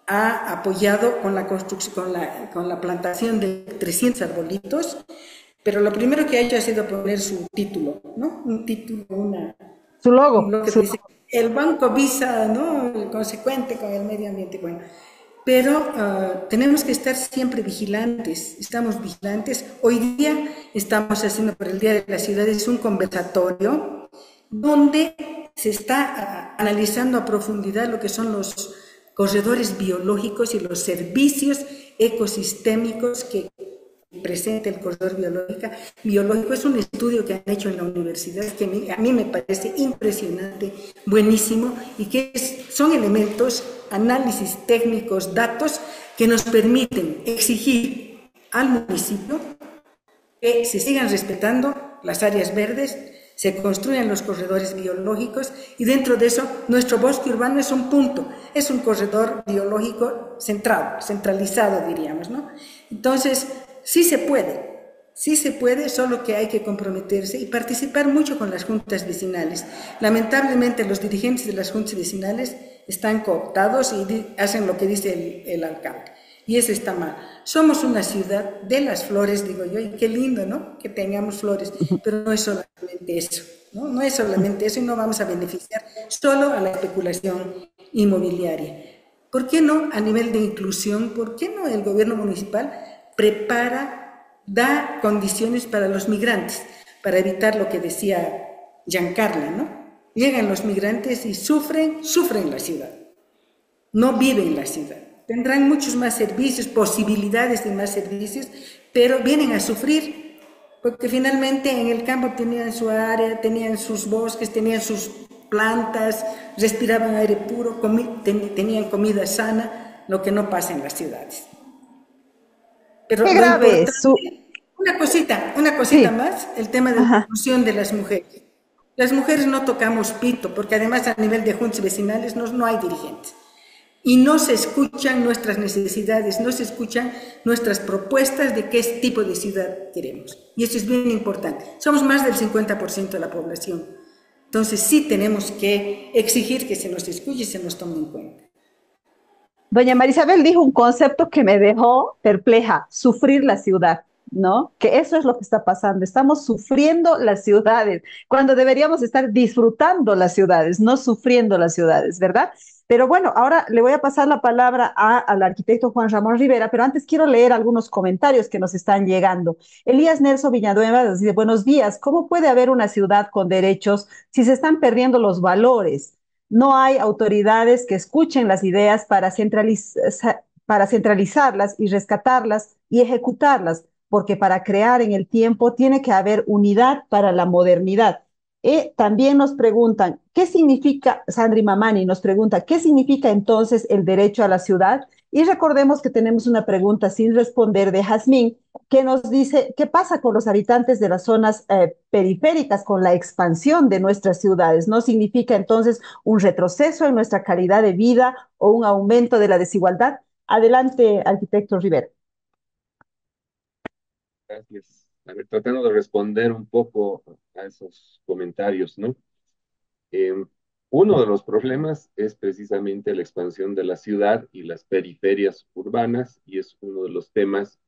ha apoyado con la construcción, con la plantación de 300 arbolitos, pero lo primero que ha hecho ha sido poner su título, ¿no? Un título, su logo. Que dice, el Banco Visa, ¿no? Consecuente con el medio ambiente, bueno. Pero tenemos que estar siempre vigilantes, estamos vigilantes. Hoy día estamos haciendo por el Día de las Ciudades un conversatorio donde se está analizando a profundidad lo que son los corredores biológicos y los servicios ecosistémicos que presenta el corredor biológico. Es un estudio que han hecho en la universidad que a mí me parece impresionante, buenísimo, y que son elementos, análisis técnicos, datos que nos permiten exigir al municipio que se sigan respetando las áreas verdes, se construyan los corredores biológicos y dentro de eso nuestro bosque urbano es un punto, es un corredor biológico centralizado diríamos, ¿no? Entonces, sí se puede, solo que hay que comprometerse y participar mucho con las juntas vecinales. Lamentablemente los dirigentes de las juntas vecinales están cooptados y hacen lo que dice el alcalde. Y eso está mal. Somos una ciudad de las flores, digo yo, y qué lindo, ¿no? Que tengamos flores, pero no es solamente eso, ¿no? No es solamente eso y no vamos a beneficiar solo a la especulación inmobiliaria. ¿Por qué no a nivel de inclusión? ¿Por qué no el gobierno municipal da condiciones para los migrantes, para evitar lo que decía Giancarla, ¿no? Llegan los migrantes y sufren la ciudad, no viven la ciudad. Tendrán muchos más servicios, posibilidades de más servicios, pero vienen a sufrir, porque finalmente en el campo tenían su área, tenían sus bosques, tenían sus plantas, respiraban aire puro, tenían comida sana, lo que no pasa en las ciudades. Pero Qué lo grave. importante, una cosita Sí, más, el tema de la ajá. inclusión de las mujeres. Las mujeres no tocamos pito, porque además a nivel de juntas vecinales no hay dirigentes. Y no se escuchan nuestras necesidades, no se escuchan nuestras propuestas de qué tipo de ciudad queremos. Y eso es bien importante. Somos más del 50% de la población. Entonces sí tenemos que exigir que se nos escuche y se nos tome en cuenta. Doña Marisabel dijo un concepto que me dejó perpleja, sufrir la ciudad, ¿no? Que eso es lo que está pasando. Estamos sufriendo las ciudades, cuando deberíamos estar disfrutando las ciudades, no sufriendo las ciudades, ¿verdad? Pero bueno, ahora le voy a pasar la palabra al arquitecto Juan Ramón Rivera, pero antes quiero leer algunos comentarios que nos están llegando. Elías Nelson Villanueva nos dice, buenos días, ¿cómo puede haber una ciudad con derechos si se están perdiendo los valores? No hay autoridades que escuchen las ideas para centralizarlas y rescatarlas y ejecutarlas, porque para crear en el tiempo tiene que haber unidad para la modernidad. También nos preguntan, ¿qué significa, Sandri Mamani nos pregunta, ¿qué significa entonces el derecho a la ciudad? Y recordemos que tenemos una pregunta sin responder de Jazmín, que nos dice, ¿qué pasa con los habitantes de las zonas periféricas con la expansión de nuestras ciudades? ¿No significa entonces un retroceso en nuestra calidad de vida o un aumento de la desigualdad? Adelante, arquitecto Rivera. Gracias. A ver, tratando de responder un poco a esos comentarios, ¿no? Eh, Uno de los problemas es precisamente la expansión de la ciudad y las periferias urbanas, y es uno de los temas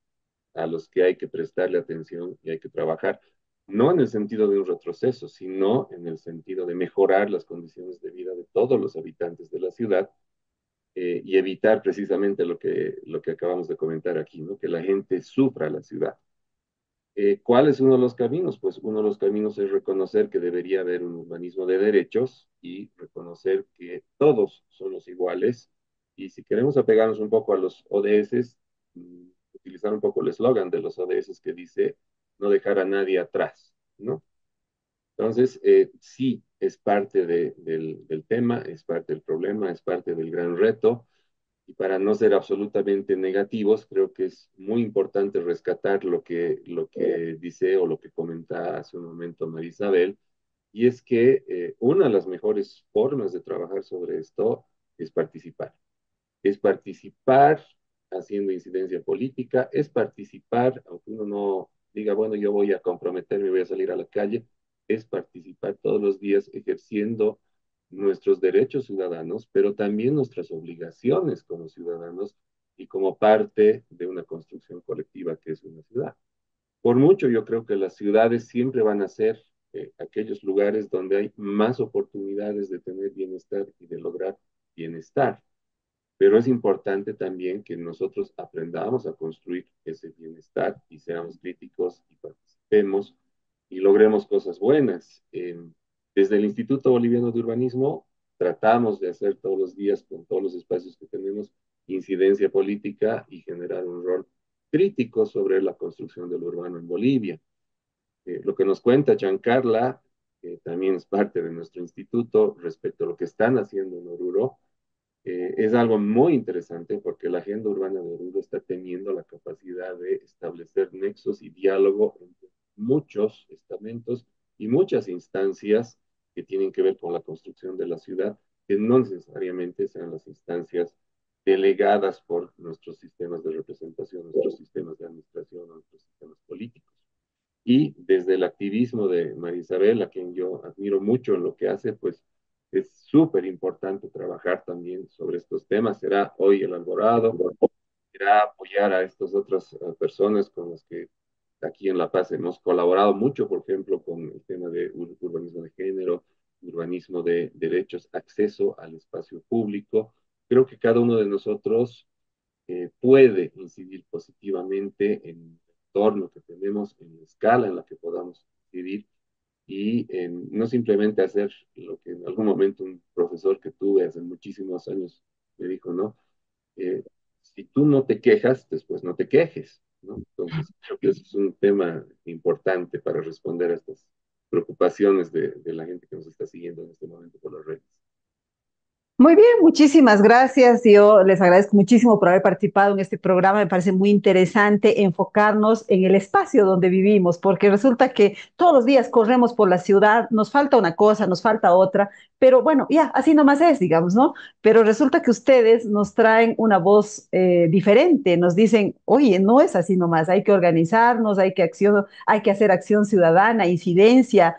a los que hay que prestarle atención y hay que trabajar, no en el sentido de un retroceso, sino en el sentido de mejorar las condiciones de vida de todos los habitantes de la ciudad, y evitar precisamente lo que acabamos de comentar aquí, ¿no? Que la gente sufra la ciudad. ¿Cuál es uno de los caminos? Pues uno de los caminos es reconocer que debería haber un urbanismo de derechos y reconocer que todos somos iguales. Y si queremos apegarnos un poco a los ODS, utilizar un poco el eslogan de los ODS que dice no dejar a nadie atrás, ¿no? Entonces, sí, es parte del tema, es parte del problema, es parte del gran reto. Y para no ser absolutamente negativos, creo que es muy importante rescatar lo que dice o lo que comenta hace un momento María Isabel, y es que una de las mejores formas de trabajar sobre esto es participar. Es participar haciendo incidencia política, es participar, aunque uno no diga, bueno, yo voy a comprometerme, voy a salir a la calle, es participar todos los días ejerciendo nuestros derechos ciudadanos, pero también nuestras obligaciones como ciudadanos y como parte de una construcción colectiva que es una ciudad. Por mucho, yo creo que las ciudades siempre van a ser aquellos lugares donde hay más oportunidades de tener bienestar y de lograr bienestar, pero es importante también que nosotros aprendamos a construir ese bienestar y seamos críticos y participemos y logremos cosas buenas. Desde el Instituto Boliviano de Urbanismo tratamos de hacer todos los días con todos los espacios que tenemos incidencia política y generar un rol crítico sobre la construcción del urbano en Bolivia. Lo que nos cuenta Giancarla, que también es parte de nuestro instituto respecto a lo que están haciendo en Oruro, es algo muy interesante porque la agenda urbana de Oruro está teniendo la capacidad de establecer nexos y diálogo entre muchos estamentos y muchas instancias que tienen que ver con la construcción de la ciudad, que no necesariamente sean las instancias delegadas por nuestros sistemas de representación, nuestros sistemas de administración, nuestros sistemas políticos. Y desde el activismo de María Isabel, a quien yo admiro mucho en lo que hace, pues es súper importante trabajar también sobre estos temas. Será hoy el Alborado, será apoyar a estas otras personas con las que aquí en La Paz hemos colaborado mucho, por ejemplo, con el tema de urbanismo de género, urbanismo de derechos, acceso al espacio público. Creo que cada uno de nosotros puede incidir positivamente en el entorno que tenemos, en la escala en la que podamos incidir y no simplemente hacer lo que en algún momento un profesor que tuve hace muchísimos años me dijo, ¿no? si tú no te quejas, después no te quejes, ¿no? Entonces, creo que eso es un tema importante para responder a estas preocupaciones de la gente que nos está siguiendo en este momento por las redes. Muy bien, muchísimas gracias. Yo les agradezco muchísimo por haber participado en este programa. Me parece muy interesante enfocarnos en el espacio donde vivimos, porque resulta que todos los días corremos por la ciudad, nos falta una cosa, nos falta otra, pero bueno, ya, así nomás es, digamos, ¿no? Pero resulta que ustedes nos traen una voz diferente, nos dicen, oye, no es así nomás, hay que organizarnos, hay que hacer acción ciudadana, incidencia.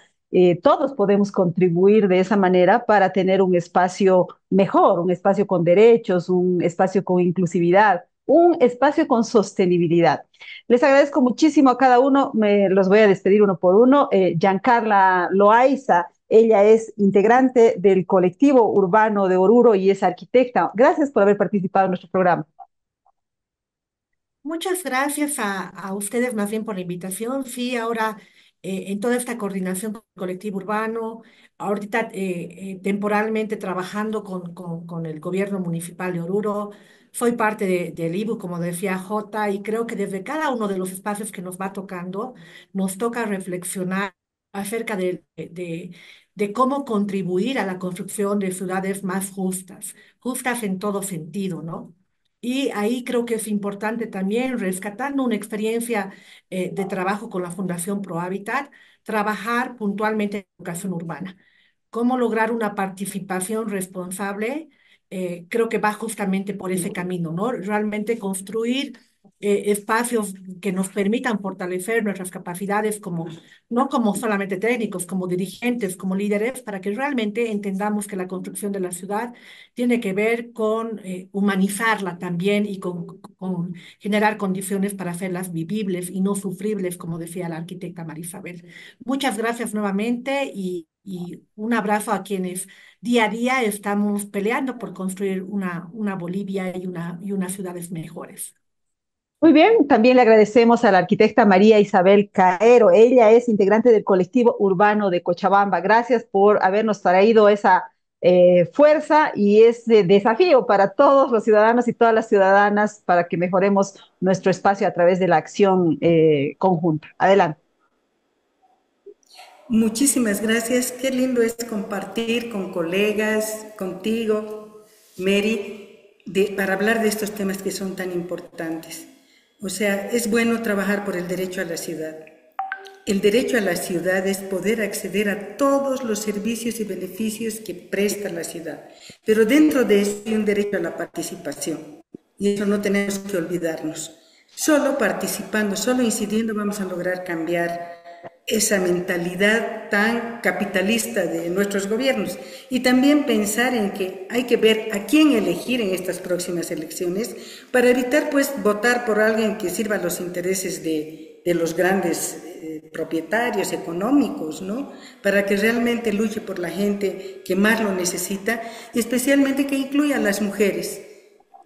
Todos podemos contribuir de esa manera para tener un espacio mejor, un espacio con derechos, un espacio con inclusividad, un espacio con sostenibilidad. Les agradezco muchísimo a cada uno, me los voy a despedir uno por uno. Giancarla Loaiza, ella es integrante del colectivo urbano de Oruro y es arquitecta. Gracias por haber participado en nuestro programa. Muchas gracias a ustedes más bien por la invitación. Sí, ahora en toda esta coordinación con el colectivo urbano, ahorita temporalmente trabajando con el gobierno municipal de Oruro, soy parte del IBU, como decía Jota, y creo que desde cada uno de los espacios que nos va tocando, nos toca reflexionar acerca de cómo contribuir a la construcción de ciudades más justas, justas en todo sentido, ¿no? Y ahí creo que es importante también, rescatando una experiencia de trabajo con la Fundación Pro Hábitat, trabajar puntualmente en educación urbana. Cómo lograr una participación responsable, creo que va justamente por ese camino, ¿no? Realmente construir espacios que nos permitan fortalecer nuestras capacidades como, no como solamente técnicos, como dirigentes, como líderes, para que realmente entendamos que la construcción de la ciudad tiene que ver con humanizarla también y con generar condiciones para hacerlas vivibles y no sufribles, como decía la arquitecta Marisabel. Muchas gracias nuevamente y un abrazo a quienes día a día estamos peleando por construir una Bolivia y unas ciudades mejores. Muy bien, también le agradecemos a la arquitecta María Isabel Caero. Ella es integrante del colectivo urbano de Cochabamba. Gracias por habernos traído esa fuerza y ese desafío para todos los ciudadanos y todas las ciudadanas para que mejoremos nuestro espacio a través de la acción conjunta. Adelante. Muchísimas gracias. Qué lindo es compartir con colegas, contigo, Mary, para hablar de estos temas que son tan importantes. O sea, es bueno trabajar por el derecho a la ciudad. El derecho a la ciudad es poder acceder a todos los servicios y beneficios que presta la ciudad. Pero dentro de eso hay un derecho a la participación. Y eso no tenemos que olvidarnos. Solo participando, solo incidiendo vamos a lograr cambiar esa mentalidad tan capitalista de nuestros gobiernos y también pensar en que hay que ver a quién elegir en estas próximas elecciones para evitar pues votar por alguien que sirva a los intereses de los grandes propietarios económicos, ¿no? Para que realmente luche por la gente que más lo necesita y especialmente que incluya a las mujeres.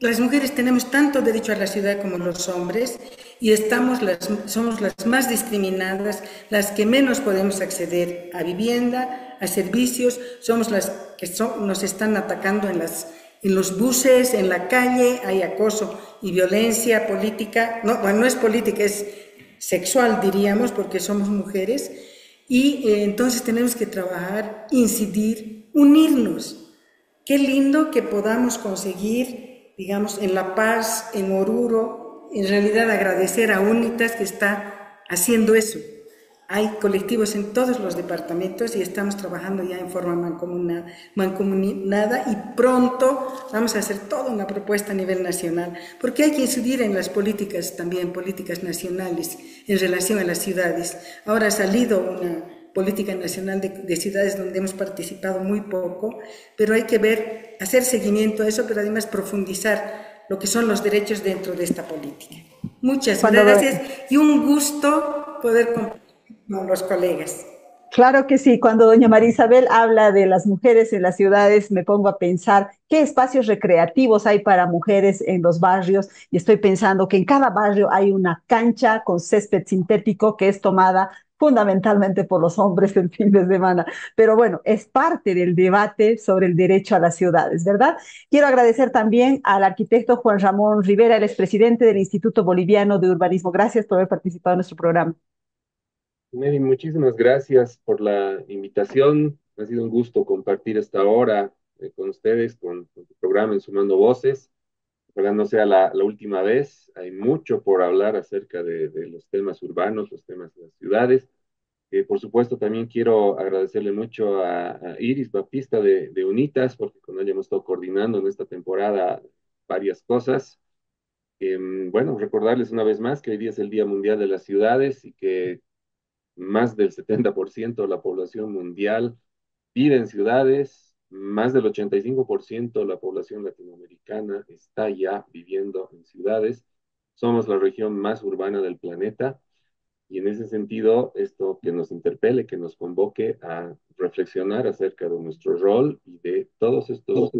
Las mujeres tenemos tanto derecho a la ciudad como los hombres y somos las más discriminadas, las que menos podemos acceder a vivienda, a servicios, somos las que nos están atacando en los buses, en la calle, hay acoso y violencia política, no, bueno, no es política, es sexual diríamos porque somos mujeres y entonces tenemos que trabajar, incidir, unirnos. Qué lindo que podamos conseguir digamos, en La Paz, en Oruro, en realidad agradecer a UNITAS que está haciendo eso. Hay colectivos en todos los departamentos y estamos trabajando ya en forma mancomunada y pronto vamos a hacer toda una propuesta a nivel nacional, porque hay que incidir en las políticas también, políticas nacionales en relación a las ciudades. Ahora ha salido una política nacional de ciudades donde hemos participado muy poco, pero hay que ver, hacer seguimiento a eso, pero además profundizar lo que son los derechos dentro de esta política. Muchas gracias y un gusto poder compartir con los colegas. Claro que sí, cuando doña María Isabel habla de las mujeres en las ciudades, me pongo a pensar qué espacios recreativos hay para mujeres en los barrios y estoy pensando que en cada barrio hay una cancha con césped sintético que es tomada fundamentalmente por los hombres el fin de semana. Pero bueno, es parte del debate sobre el derecho a las ciudades, ¿verdad? Quiero agradecer también al arquitecto Juan Ramón Rivera, el expresidente del Instituto Boliviano de Urbanismo. Gracias por haber participado en nuestro programa. Mary, muchísimas gracias por la invitación. Ha sido un gusto compartir esta hora con ustedes, con tu programa en Sumando Voces. Ojalá no sea la última vez. Hay mucho por hablar acerca de los temas urbanos, los temas de las ciudades. Por supuesto, también quiero agradecerle mucho a Iris Baptista de UNITAS, porque con ella hemos estado coordinando en esta temporada varias cosas. Bueno, recordarles una vez más que hoy día es el Día Mundial de las Ciudades y que más del 70% de la población mundial vive en ciudades, más del 85% de la población latinoamericana está ya viviendo en ciudades. Somos la región más urbana del planeta y en ese sentido, esto que nos interpele, que nos convoque a reflexionar acerca de nuestro rol y de todos estos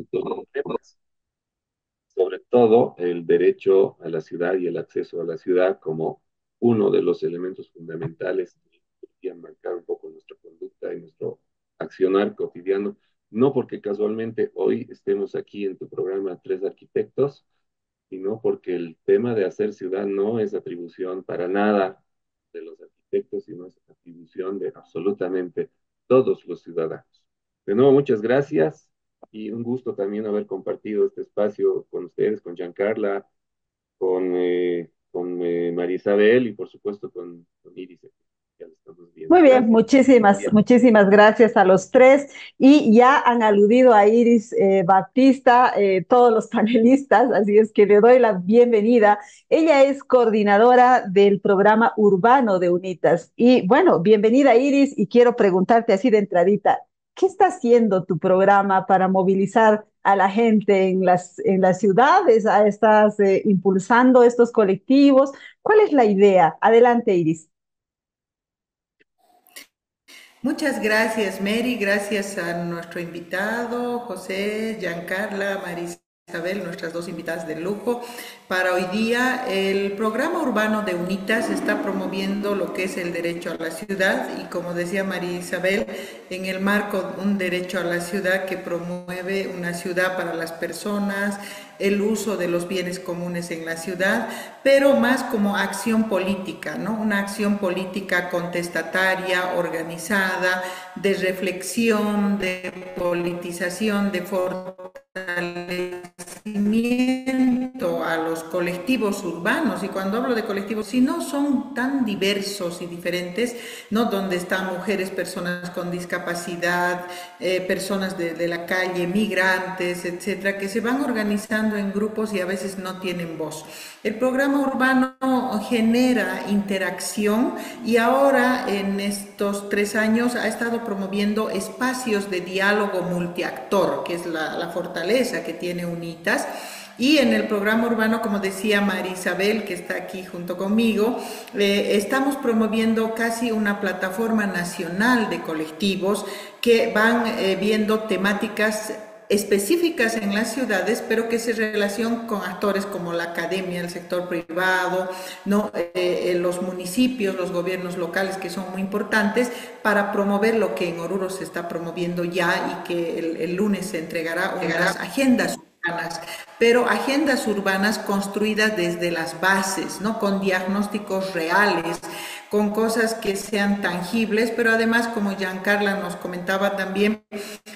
temas, sobre todo el derecho a la ciudad y el acceso a la ciudad como uno de los elementos fundamentales que deberían marcar un poco nuestra conducta y nuestro accionar cotidiano. No porque casualmente hoy estemos aquí en tu programa Tres Arquitectos, sino porque el tema de hacer ciudad no es atribución para nada de los arquitectos, sino es atribución de absolutamente todos los ciudadanos. De nuevo, muchas gracias y un gusto también haber compartido este espacio con ustedes, con Giancarla, con María Isabel y por supuesto con Iris. Ya lo estamos viendo. Muy bien, Gracias. muchísimas gracias a los tres. Y ya han aludido a Iris Baptista, todos los panelistas, así es que le doy la bienvenida. Ella es coordinadora del programa urbano de UNITAS. Y bueno, bienvenida Iris, y quiero preguntarte así de entradita, ¿qué está haciendo tu programa para movilizar a la gente en las ciudades? ¿Estás impulsando estos colectivos? ¿Cuál es la idea? Adelante, Iris. Muchas gracias, Mary. Gracias a nuestro invitado, José, Giancarla, María Isabel, nuestras dos invitadas de lujo. Para hoy día, el programa urbano de UNITAS está promoviendo lo que es el derecho a la ciudad y, como decía María Isabel, en el marco de un derecho a la ciudad que promueve una ciudad para las personas, el uso de los bienes comunes en la ciudad, pero más como acción política, ¿no? Una acción política contestataria, organizada, de reflexión, de politización, de fortalecimiento a los colectivos urbanos. Y cuando hablo de colectivos, si no son tan diversos y diferentes, ¿no? Donde están mujeres, personas con discapacidad, personas de la calle, migrantes, etcétera, que se van organizando en grupos y a veces no tienen voz. El programa urbano genera interacción y ahora en estos 3 años ha estado promoviendo espacios de diálogo multiactor, que es la fortaleza que tiene UNITAS. Y en el programa urbano, como decía María Isabel, que está aquí junto conmigo, estamos promoviendo casi una plataforma nacional de colectivos que van viendo temáticas específicas en las ciudades, pero que se relacionan con actores como la academia, el sector privado, ¿no? Los municipios, los gobiernos locales, que son muy importantes para promover lo que en Oruro se está promoviendo ya y que el lunes se entregará unas agendas urbanas, pero agendas urbanas construidas desde las bases, ¿no? Con diagnósticos reales, con cosas que sean tangibles, pero además, como Giancarla nos comentaba también,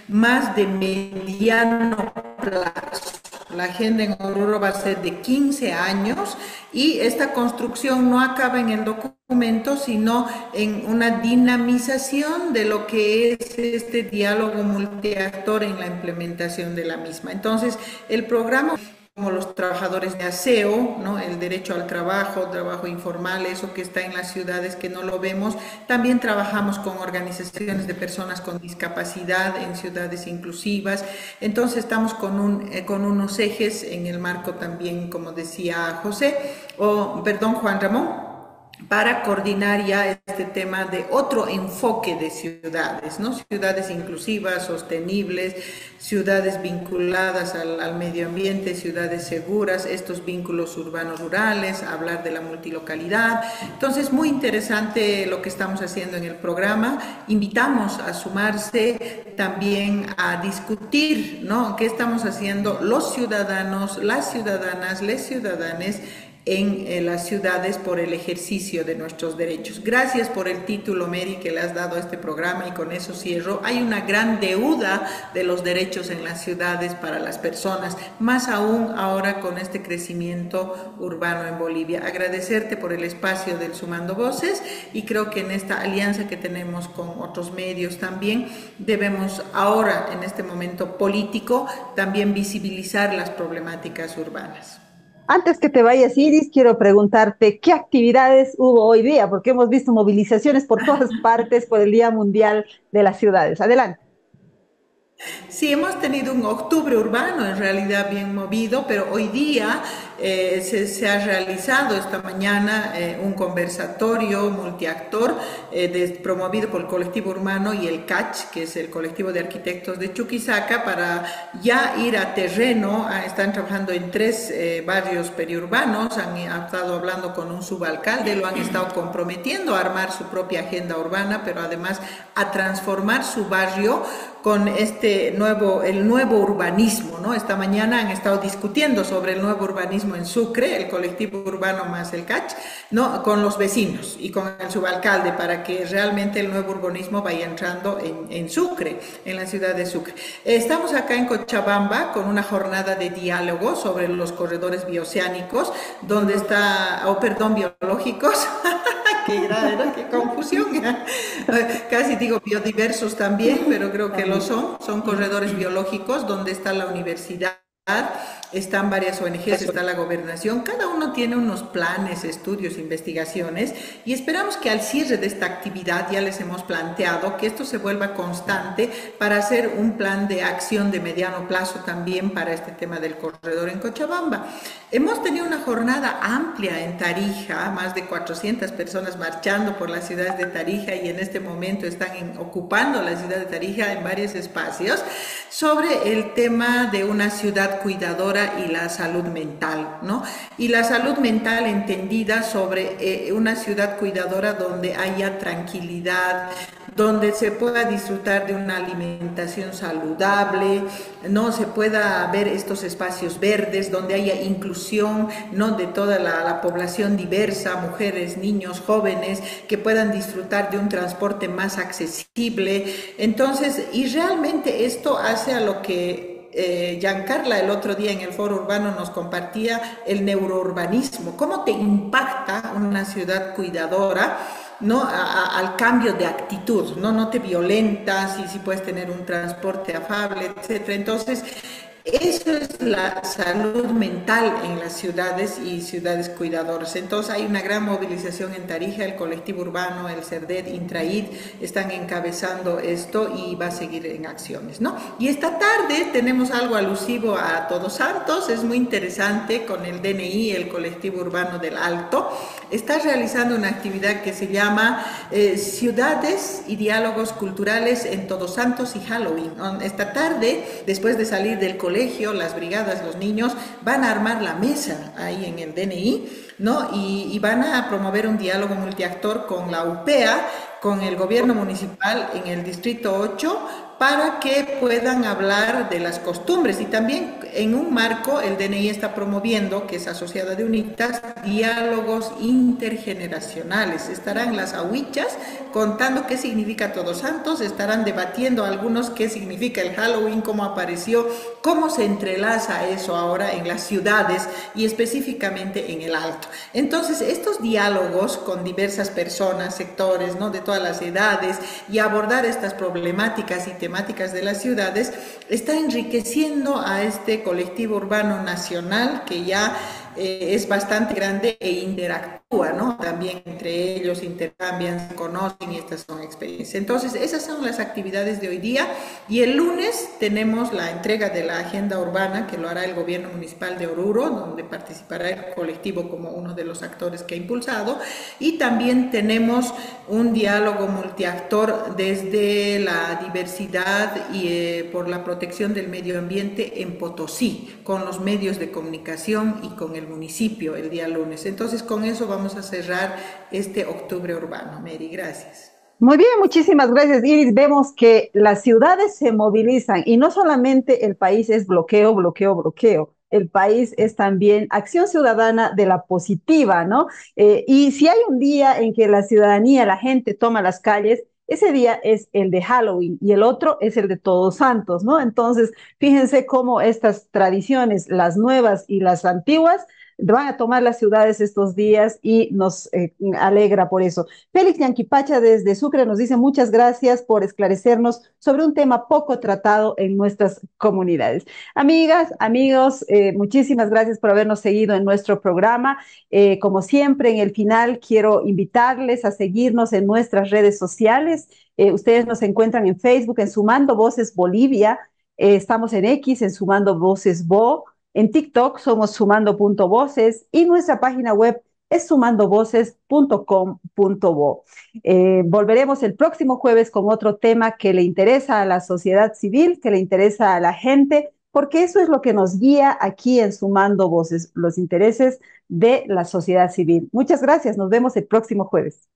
más de mediano plazo. La agenda en Oruro va a ser de 15 años y esta construcción no acaba en el documento, sino en una dinamización de lo que es este diálogo multiactor en la implementación de la misma. Entonces, el programa, como los trabajadores de aseo, ¿no? El derecho al trabajo informal, eso que está en las ciudades que no lo vemos. También trabajamos con organizaciones de personas con discapacidad en ciudades inclusivas. Entonces estamos con unos ejes en el marco también, como decía Juan Ramón, para coordinar ya este tema de otro enfoque de ciudades, ¿no? Ciudades inclusivas, sostenibles, ciudades vinculadas al medio ambiente, ciudades seguras, estos vínculos urbanos rurales, hablar de la multilocalidad. Entonces, muy interesante lo que estamos haciendo en el programa. Invitamos a sumarse también a discutir, ¿no? ¿Qué estamos haciendo los ciudadanos, las ciudadanas, les ciudadanes en las ciudades por el ejercicio de nuestros derechos? Gracias por el título, Mary, que le has dado a este programa, y con eso cierro. Hay una gran deuda de los derechos en las ciudades para las personas, más aún ahora con este crecimiento urbano en Bolivia. Agradecerte por el espacio del Sumando Voces, y creo que en esta alianza que tenemos con otros medios también debemos ahora, en este momento político, también visibilizar las problemáticas urbanas. Antes que te vayas, Iris, quiero preguntarte qué actividades hubo hoy día, porque hemos visto movilizaciones por todas partes por el Día Mundial de las Ciudades. Adelante. Sí, hemos tenido un octubre urbano en realidad bien movido, pero hoy día se ha realizado esta mañana un conversatorio multiactor promovido por el colectivo urbano y el CACH, que es el colectivo de arquitectos de Chuquisaca, para ya ir a terreno. Están trabajando en 3 barrios periurbanos, han estado hablando con un subalcalde, lo han estado comprometiendo a armar su propia agenda urbana, pero además a transformar su barrio con el nuevo urbanismo, ¿no? Esta mañana han estado discutiendo sobre el nuevo urbanismo en Sucre, el colectivo urbano más el CACH, ¿no? Con los vecinos y con el subalcalde, para que realmente el nuevo urbanismo vaya entrando en Sucre, en la ciudad de Sucre. Estamos acá en Cochabamba con una jornada de diálogo sobre los corredores bioceánicos, donde biológicos, qué confusión, casi digo biodiversos también, pero creo que son corredores biológicos, donde está la universidad, están varias ONGs, está la gobernación, cada uno tiene unos planes, estudios, investigaciones, y esperamos que al cierre de esta actividad ya les hemos planteado que esto se vuelva constante para hacer un plan de acción de mediano plazo también para este tema del corredor en Cochabamba. Hemos tenido una jornada amplia en Tarija, más de 400 personas marchando por las ciudades de Tarija, y en este momento están ocupando la ciudad de Tarija en varios espacios, sobre el tema de una ciudad cuidadora y la salud mental, ¿no? Y la salud mental entendida sobre una ciudad cuidadora donde haya tranquilidad, donde se pueda disfrutar de una alimentación saludable, no se pueda ver estos espacios verdes, donde haya inclusión, ¿no? De toda la población diversa, mujeres, niños, jóvenes, que puedan disfrutar de un transporte más accesible. Entonces, y realmente esto hace a lo que Giancarla el otro día en el Foro Urbano nos compartía, el neurourbanismo, cómo te impacta una ciudad cuidadora, ¿no? Al cambio de actitud, no te violentas, y si puedes tener un transporte afable, etcétera. Entonces, eso es la salud mental en las ciudades y ciudades cuidadoras. Entonces hay una gran movilización en Tarija, el colectivo urbano, el CERDED, Intraid, están encabezando esto y va a seguir en acciones, ¿no? Y esta tarde tenemos algo alusivo a Todos Santos, es muy interesante, con el DNI, el colectivo urbano del Alto, está realizando una actividad que se llama Ciudades y Diálogos Culturales en Todos Santos y Halloween. Esta tarde, después de salir del colegio, las brigadas, los niños van a armar la mesa ahí en el DNI, ¿no? Y van a promover un diálogo multiactor con la UPEA, con el gobierno municipal en el distrito 8, para que puedan hablar de las costumbres. Y también en un marco el DNI está promoviendo, que es asociada de UNITAS, diálogos intergeneracionales. Estarán las ahuichas contando qué significa Todos Santos, estarán debatiendo algunos qué significa el Halloween, cómo apareció, cómo se entrelaza eso ahora en las ciudades y específicamente en el Alto. Entonces, estos diálogos con diversas personas, sectores, ¿no? De todas las edades, y abordar estas problemáticas y temáticas de las ciudades, está enriqueciendo a este colectivo urbano nacional que ya es bastante grande e interactúa, ¿no? También entre ellos intercambian, se conocen y estas son experiencias. Entonces, esas son las actividades de hoy día y el lunes tenemos la entrega de la agenda urbana que lo hará el gobierno municipal de Oruro, donde participará el colectivo como uno de los actores que ha impulsado, y también tenemos un diálogo multiactor desde la diversidad y por la protección del medio ambiente en Potosí, con los medios de comunicación y con el municipio el día lunes. Entonces, con eso vamos a cerrar este octubre urbano. Mary, gracias. Muy bien, muchísimas gracias, Iris. Vemos que las ciudades se movilizan y no solamente el país es bloqueo, bloqueo, bloqueo. El país es también acción ciudadana de la positiva, ¿no? Y si hay un día en que la ciudadanía, la gente toma las calles, ese día es el de Halloween y el otro es el de Todos Santos, ¿no? Entonces, fíjense cómo estas tradiciones, las nuevas y las antiguas, van a tomar las ciudades estos días y nos alegra por eso. Félix Yanquipacha desde Sucre nos dice muchas gracias por esclarecernos sobre un tema poco tratado en nuestras comunidades. Amigas, amigos, muchísimas gracias por habernos seguido en nuestro programa. Como siempre, en el final quiero invitarles a seguirnos en nuestras redes sociales. Ustedes nos encuentran en Facebook en Sumando Voces Bolivia. Estamos en X en Sumando Voces Bo. En TikTok somos sumando.voces y nuestra página web es sumandovoces.com.bo. Volveremos el próximo jueves con otro tema que le interesa a la sociedad civil, que le interesa a la gente, porque eso es lo que nos guía aquí en Sumando Voces, los intereses de la sociedad civil. Muchas gracias, nos vemos el próximo jueves.